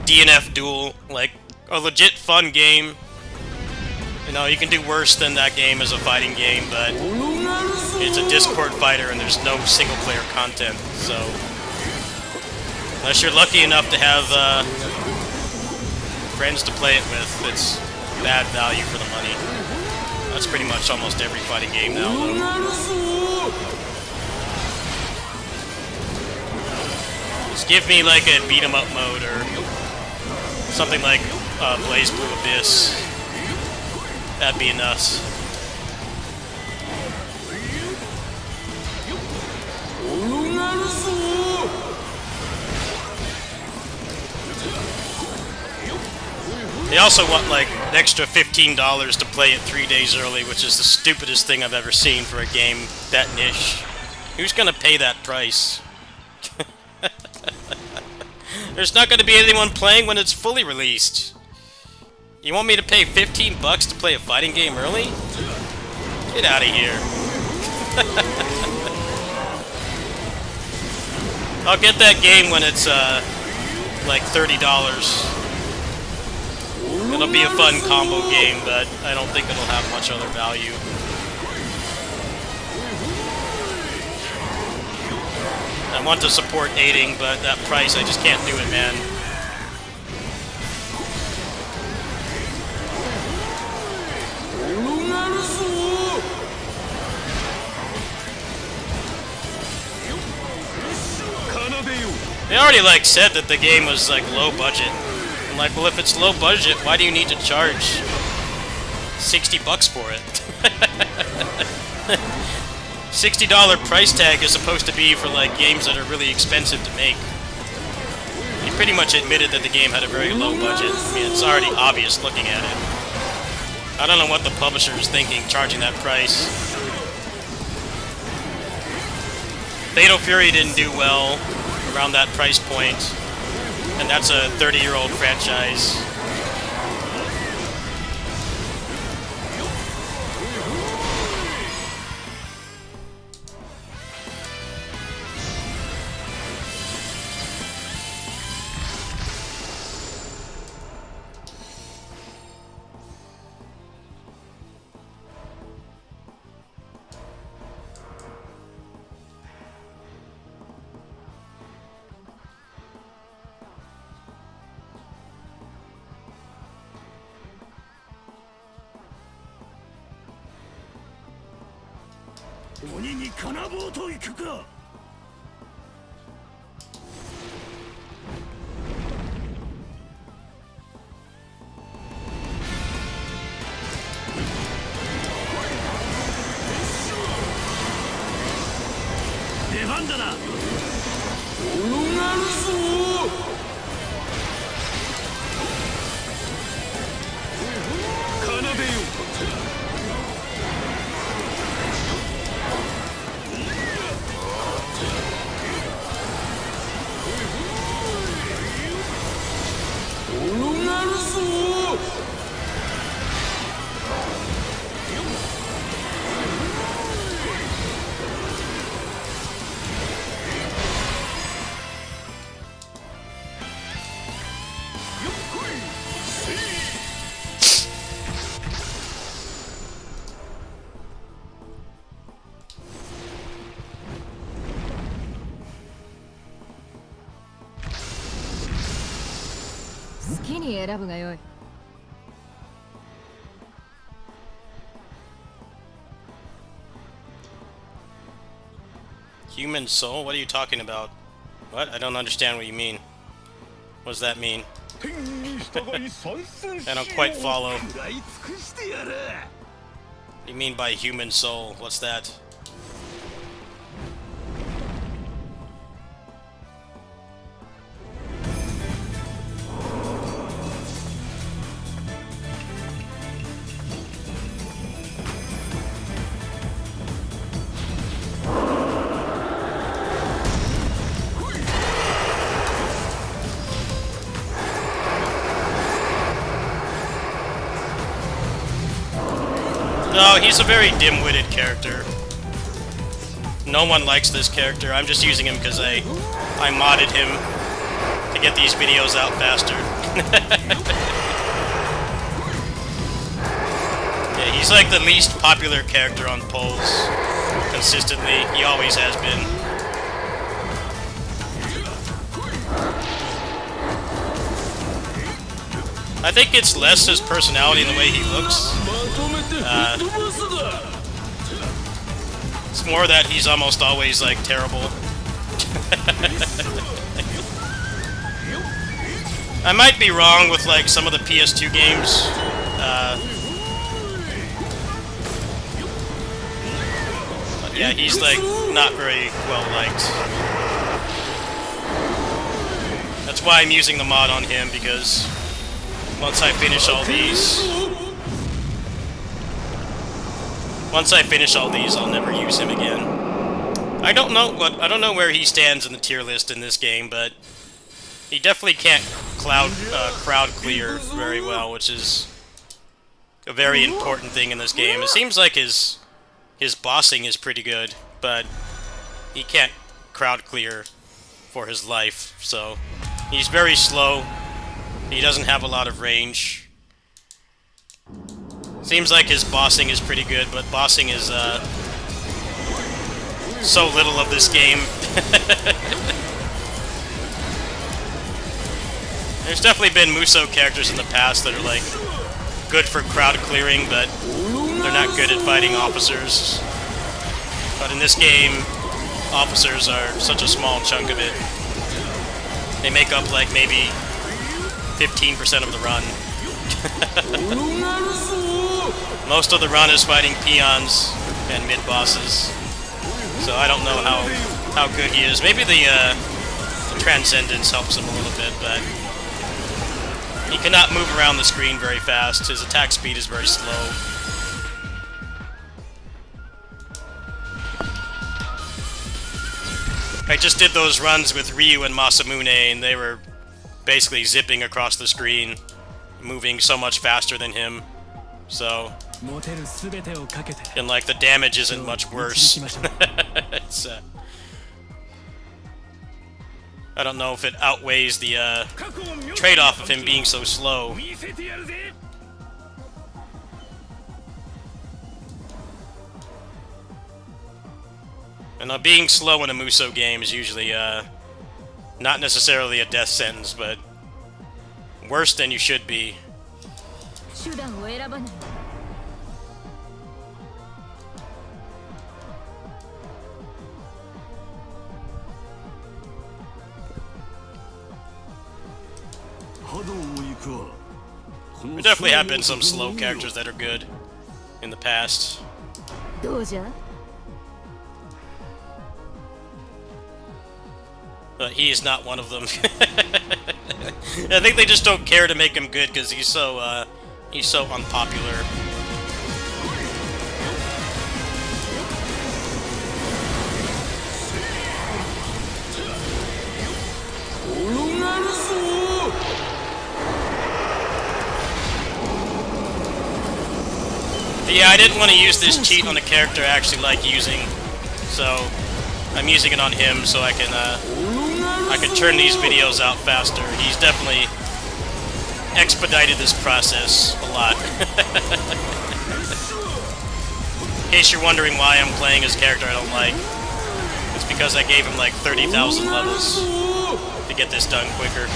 DNF duel, like a legit fun game. You know, you can do worse than that game as a fighting game, but it's a Discord fighter and there's no single player content, so unless you're lucky enough to have friends to play it with, it's bad value for the money. That's pretty much almost every fighting game now, though. Just give me like a beat 'em up mode or something like Blaze Blue Abyss. That'd be enough. They also want like an extra $15 to play it 3 days early, which is the stupidest thing I've ever seen for a game that niche. Who's gonna pay that price? There's not gonna be anyone playing when it's fully released. You want me to pay $15 to play a fighting game early? Get out of here. I'll get that game when it's like $30. It'll be a fun combo game, but I don't think it'll have much other value. I want to support aiding, but that price, I just can't do it, man. They already like said that the game was like low budget. I'm like, well, if it's low budget, why do you need to charge $60 for it? $60 price tag is supposed to be for like games that are really expensive to make. He pretty much admitted that the game had a very low budget. I mean, it's already obvious looking at it. I don't know what the publisher is thinking, charging that price. Fatal Fury didn't do well around that price point, and that's a 30-year-old franchise. Human soul? What are you talking about? What? I don't understand what you mean. What does that mean? I don't quite follow. What do you mean by human soul? What's that? No, he's a very dim-witted character. No one likes this character. I'm just using him because I modded him to get these videos out faster. Yeah, he's like the least popular character on polls. Consistently. He always has been. I think it's less his personality and the way he looks. It's more that he's almost always, like, terrible. I might be wrong with, like, some of the PS2 games. But yeah, he's, like, not very well liked. That's why I'm using the mod on him, because once I finish all these, I'll never use him again. I don't know where he stands in the tier list in this game, but he definitely can't crowd clear very well, which is a very important thing in this game. It seems like his bossing is pretty good, but he can't crowd clear for his life, so He's very slow. He doesn't have a lot of range. Seems like his bossing is pretty good, but bossing is so little of this game. There's definitely been Musou characters in the past that are like good for crowd clearing, but they're not good at fighting officers. But in this game, officers are such a small chunk of it. They make up like maybe 15% of the run. Most of the run is fighting peons and mid-bosses. So I don't know how good he is. Maybe the Transcendence helps him a little bit, but he cannot move around the screen very fast. His attack speed is very slow. I just did those runs with Ryu and Masamune, and they were basically zipping across the screen, moving so much faster than him. So, and like the damage isn't much worse. It's, I don't know if it outweighs the trade-off of him being so slow. And being slow in a Musou game is usually not necessarily a death sentence, but worse than you should be. 手段を選ばない。There definitely have been some slow characters that are good in the past. どうじゃ？ But he is not one of them. I think they just don't care to make him good because he's so unpopular. But yeah, I didn't want to use this cheat on a character I actually like using, so I'm using it on him so I can turn these videos out faster. He's definitely expedited this process a lot. In case you're wondering why I'm playing his character I don't like, it's because I gave him like 30,000 levels to get this done quicker.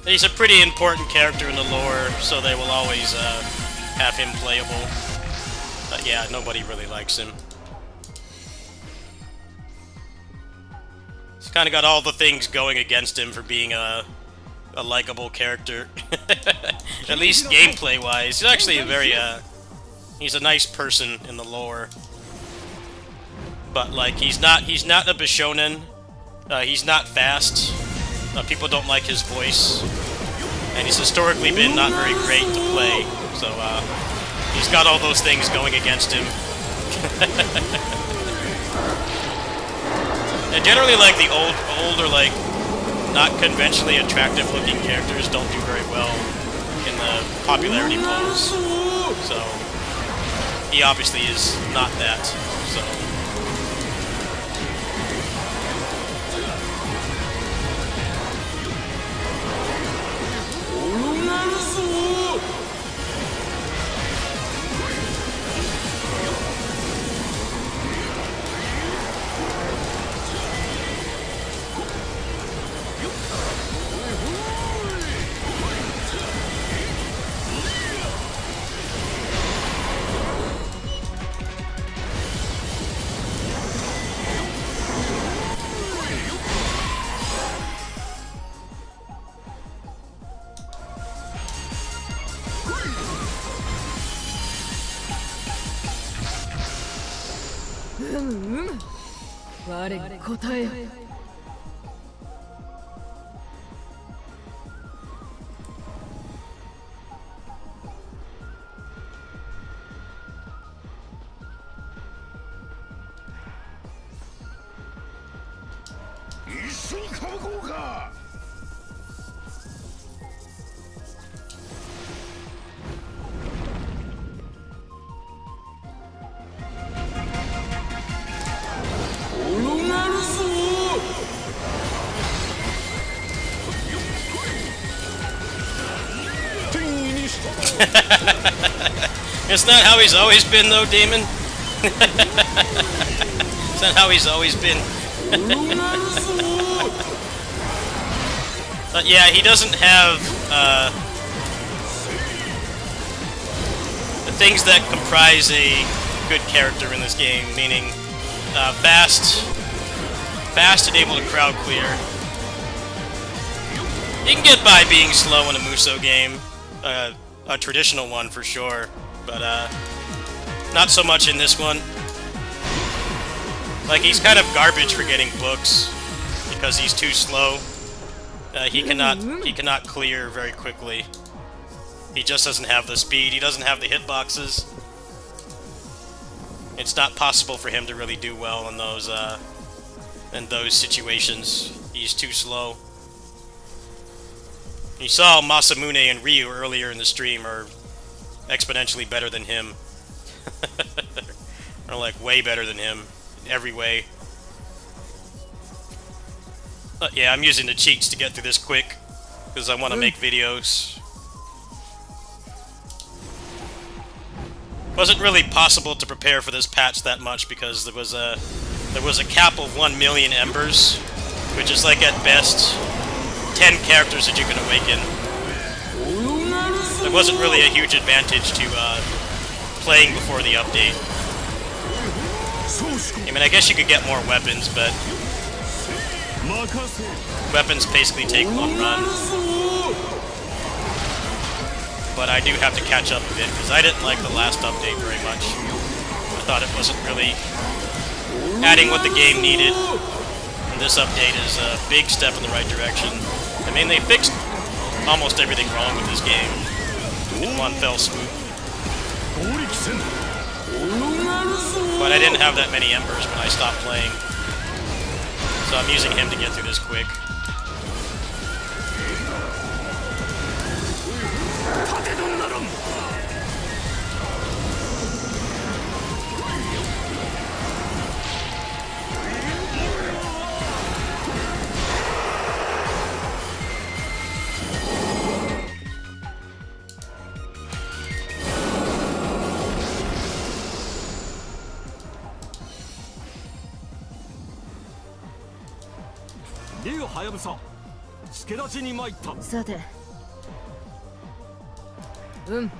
He's a pretty important character in the lore, so they will always have him playable. But yeah, nobody really likes him. He's kind of got all the things going against him for being a likable character. At least gameplay-wise. He's actually a very, he's a nice person in the lore. But, like, he's not a Bishonen. He's not fast. People don't like his voice, and he's historically been not very great to play, so he's got all those things going against him. And generally, like, the older, like, not conventionally attractive looking characters don't do very well in the popularity polls, so he obviously is not that, so...我答えよ。緒にかぶこうか。It's not how he's always been, though, Damon. It's not how he's always been. But yeah, he doesn't have the things that comprise a good character in this game, meaning fast and able to crowd clear. You can get by being slow in a Musou game, a traditional one for sure, but not so much in this one. Like, he's kind of garbage for getting books because he's too slow. He cannot clear very quickly. He just doesn't have the speed. He doesn't have the hitboxes. It's not possible for him to really do well in those situations. He's too slow. You saw Masamune and Ryu earlier in the stream are exponentially better than him. Or like way better than him in every way. Yeah, I'm using the cheats to get through this quick because I want to make videos. Wasn't really possible to prepare for this patch that much because there was a cap of 1 million embers, which is like at best 10 characters that you can awaken. There wasn't really a huge advantage to playing before the update. I mean, I guess you could get more weapons, but weapons basically take one run. But I do have to catch up a bit, because I didn't like the last update very much. I thought it wasn't really adding what the game needed. And this update is a big step in the right direction. I mean, they fixed almost everything wrong with this game in one fell swoop. But I didn't have that many embers when I stopped playing. So I'm using him to get through this quick.さてうん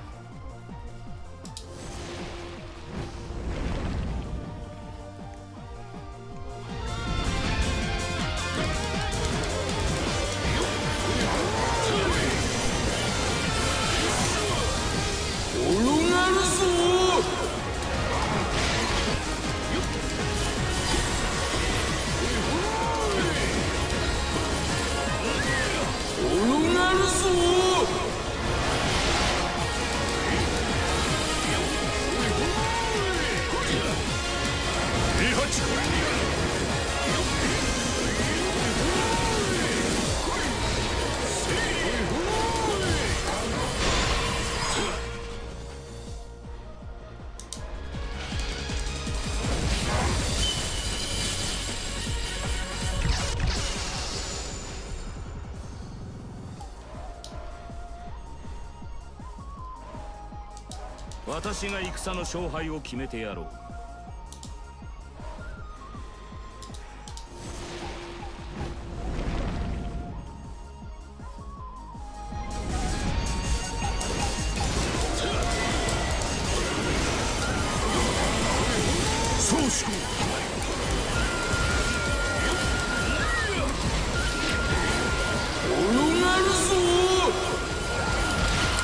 私が戦の勝敗を決めてやろう。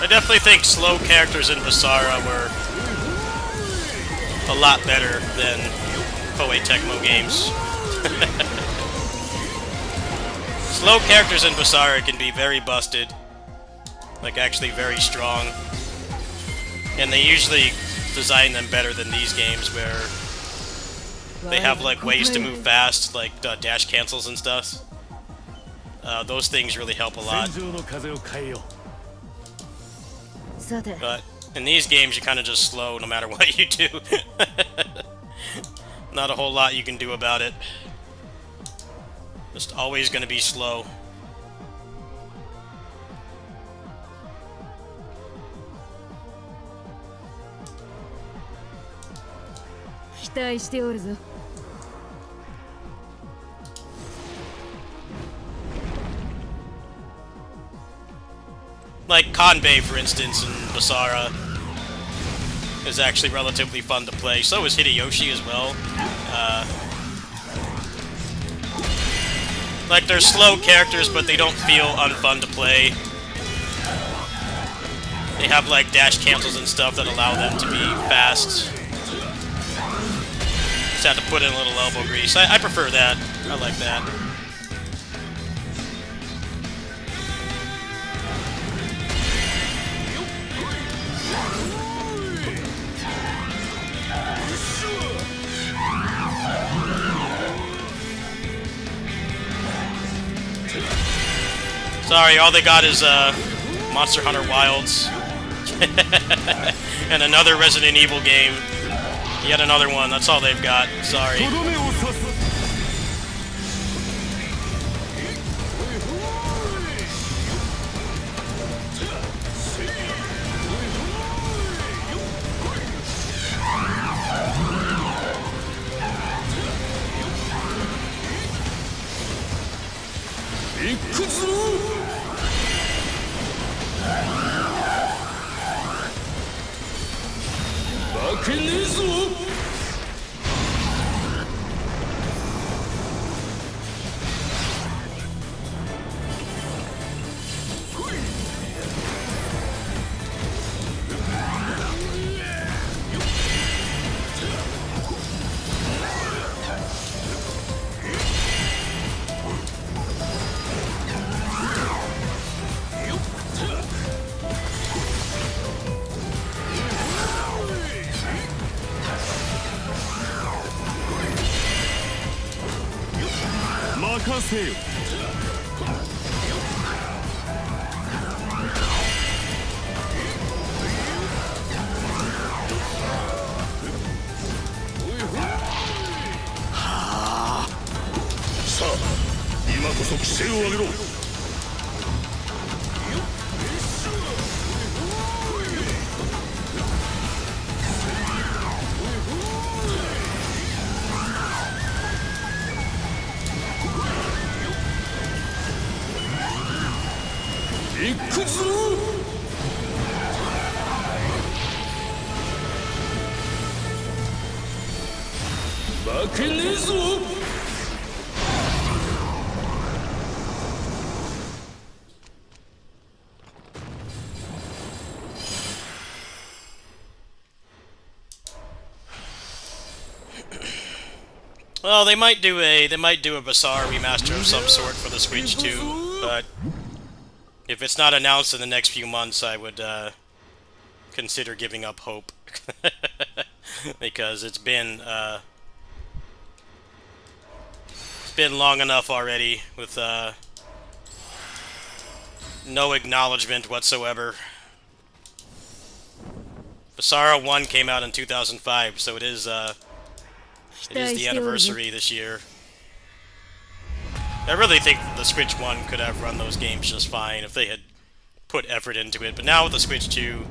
I definitely think slow characters in Basara were a lot better than Koei Tecmo games. Slow characters in Basara can be very busted, like actually very strong, and they usually design them better than these games where they have like ways to move fast, like dash cancels and stuff. Those things really help a lot. 戦場の風を変えよう。さて But in these games, you kind of just slow no matter what you do. Not a whole lot you can do about it. Just always going to be slow. 期待しておるぞ Like Kanbei, for instance, in Basara is actually relatively fun to play. So is Hideyoshi as well. Like, they're slow characters, but they don't feel unfun to play. They have, like, dash cancels and stuff that allow them to be fast. Just have to put in a little elbow grease. I prefer that. I like that. Sorry, all they got is Monster Hunter Wilds and another Resident Evil game. Yet another one. That's all they've got. Sorry. とどめを刺す 行くぞ負けねえぞ 任せよ さあ今こそ規制を上げろ 行くぞ負けねえぞ Well, they might do a Basara remaster of some sort for the Switch too, but if it's not announced in the next few months, I would consider giving up hope because it's been long enough already with no acknowledgement whatsoever. Basara 1 came out in 2005, so it is the anniversary this year. I really think the Switch 1 could have run those games just fine if they had put effort into it, but now with the Switch 2,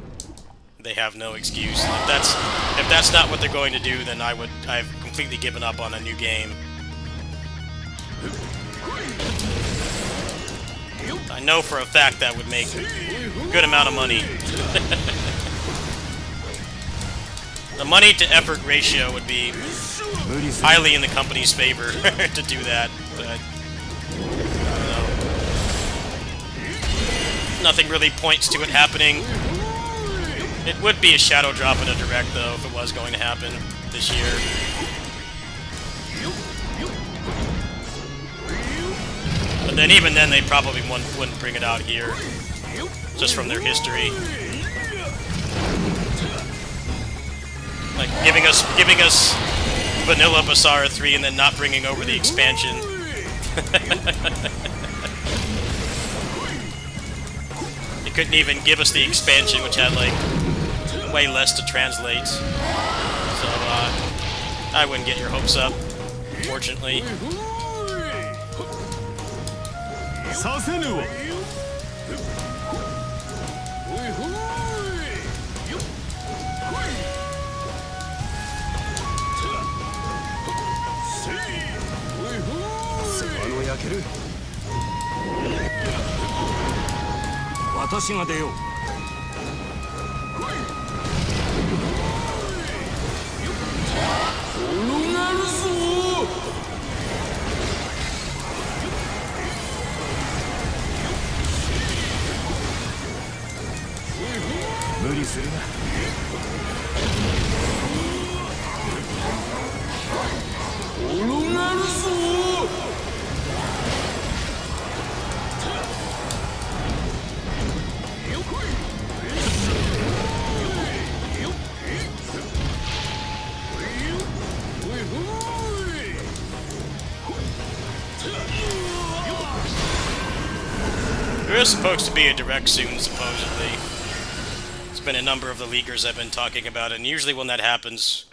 they have no excuse. If that's not what they're going to do, then I've completely given up on a new game. I know for a fact that would make a good amount of money. The money to effort ratio would be highly in the company's favor to do that, but I don't know. Nothing really points to it happening. It would be a shadow drop in a direct, though, if it was going to happen this year. But then, even then, they probably wouldn't bring it out here, just from their history. Like giving us vanilla Basara 3 and then not bringing over the expansion. couldn't even give us the expansion, which had like way less to translate. So I wouldn't get your hopes up, fortunately. させぬわ 焼ける私が出よう転がるぞ無理するな転がるぞThere is supposed to be a direct soon, supposedly. It's been a number of the leakers I've been talking about, and usually when that happens,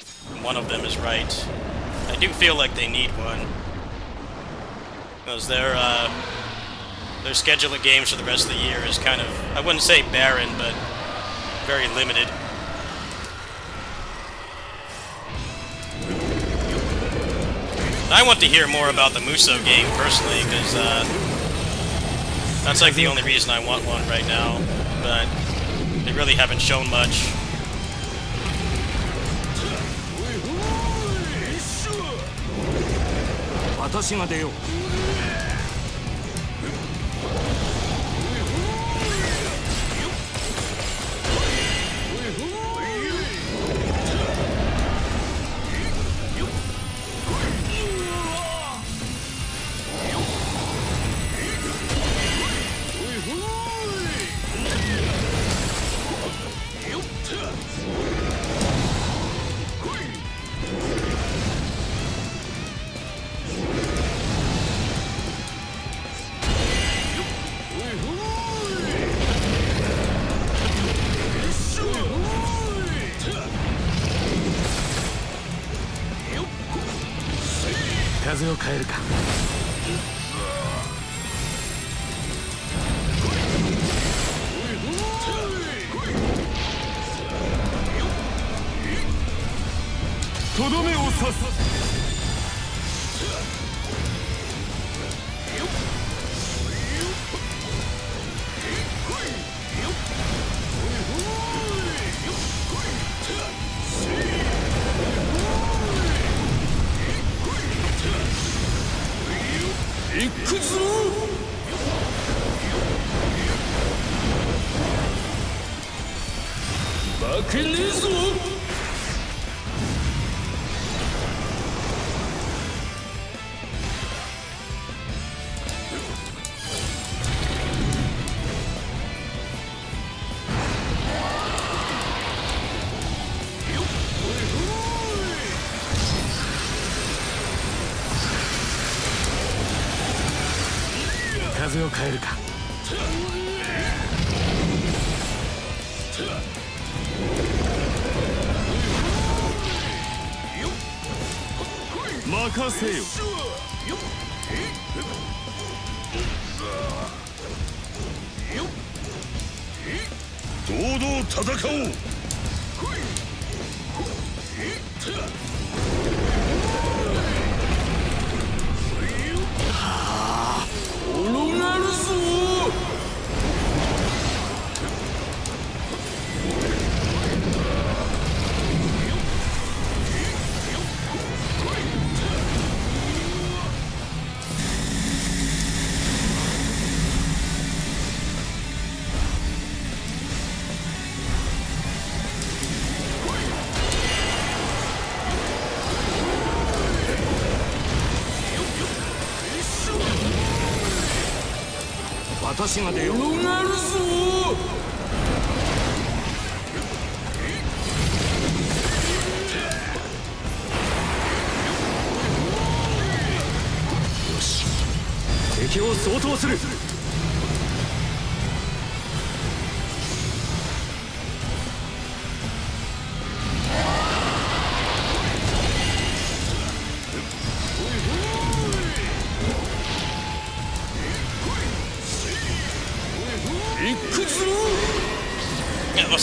one of them is right. I do feel like they need one. Because their schedule of games for the rest of the year is kind of, I wouldn't say barren, but very limited. I want to hear more about the Musou game, personally, because that's like the only reason I want one right now, but they really haven't shown much.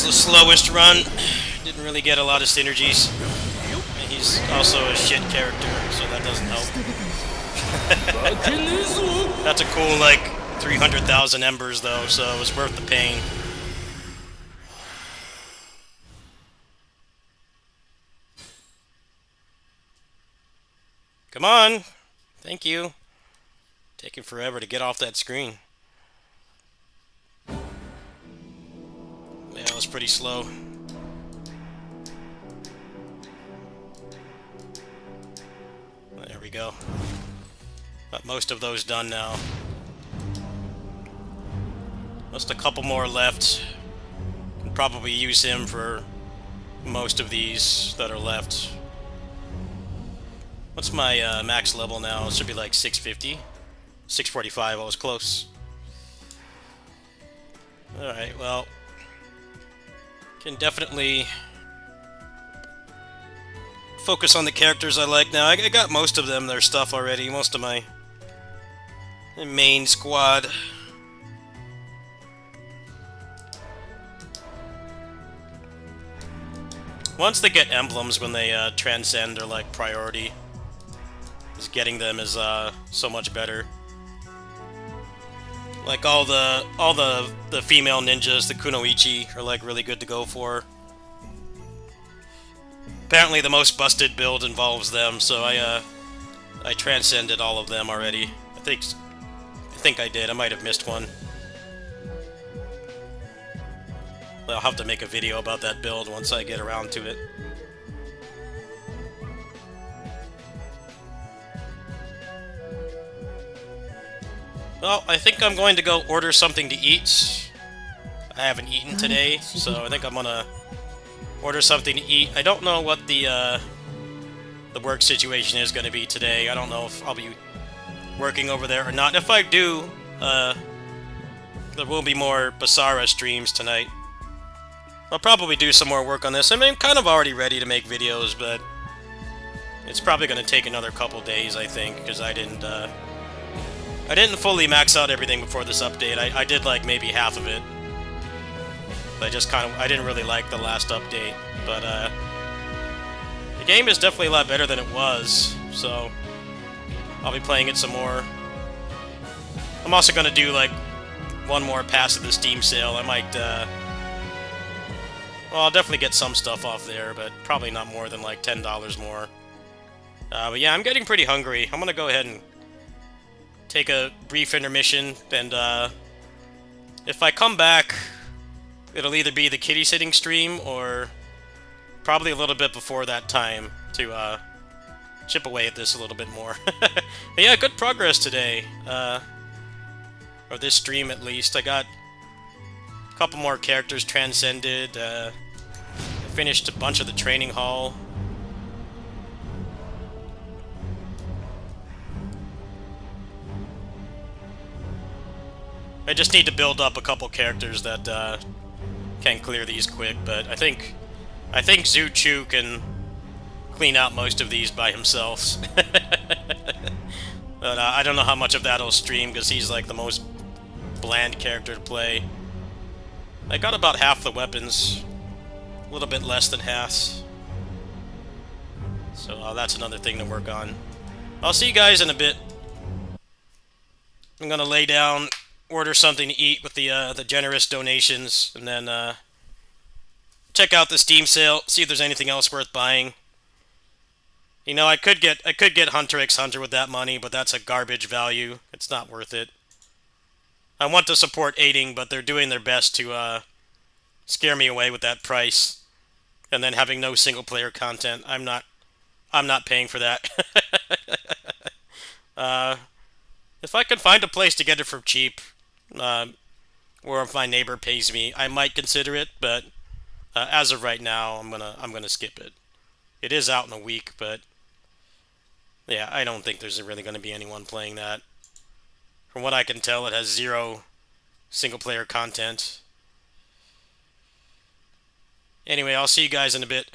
was the slowest run. Didn't really get a lot of synergies. And he's also a shit character, so that doesn't help. That's a cool, like, 300,000 embers, though, so it was worth the pain. Come on! Thank you. Taking forever to get off that screen. Yeah, it was pretty slow. There we go. Got most of those done now. Just a couple more left. Can probably use him for most of these that are left. What's my max level now? It should be like 650. 645, I was close. Alright, well. Can definitely focus on the characters I like now. I got most of them, their stuff already. Most of my main squad. Once they get emblems when they transcend their like priority, just getting them is so much better. Like all the female ninjas, the kunoichi, are like really good to go for. Apparently the most busted build involves them, so I transcended all of them already. I think I did. I might have missed one. I'll have to make a video about that build once I get around to it. Well, I think I'm going to go order something to eat. I haven't eaten today, so I think I'm gonna order something to eat. I don't know what the work situation is going to be today. I don't know if I'll be working over there or not. If I do, there will be more Basara streams tonight. I'll probably do some more work on this. I mean, I'm kind of already ready to make videos, but it's probably going to take another couple days, I think, because I didn't I didn't fully max out everything before this update. I did like maybe half of it. But I didn't really like the last update. But the game is definitely a lot better than it was, so I'll be playing it some more. I'm also gonna do like one more pass of the Steam sale. I might well, I'll definitely get some stuff off there, but probably not more than like $10 more. But yeah, I'm getting pretty hungry. I'm gonna go ahead and take a brief intermission, and if I come back, it'll either be the kitty sitting stream or probably a little bit before that time to chip away at this a little bit more. But yeah, good progress today, or this stream at least. I got a couple more characters transcended. I finished a bunch of the training hall. I just need to build up a couple characters that can clear these quick, but I think Zhu Chu can clean out most of these by himself. But I don't know how much of that will stream, because he's like the most bland character to play. I got about half the weapons, a little bit less than half. So that's another thing to work on. I'll see you guys in a bit. I'm gonna lay down, order something to eat with the generous donations, and then check out the Steam sale, see if there's anything else worth buying. You know, I could get Hunter x Hunter with that money, but that's a garbage value. It's not worth it. I want to support Aiding, but they're doing their best to scare me away with that price, and then having no single player content. I'm not paying for that. If I can find a place to get it for cheap, or if my neighbor pays me, I might consider it, but as of right now, I'm gonna skip it. It is out in a week, but yeah, I don't think there's really going to be anyone playing that. From what I can tell, it has 0 single-player content. Anyway, I'll see you guys in a bit.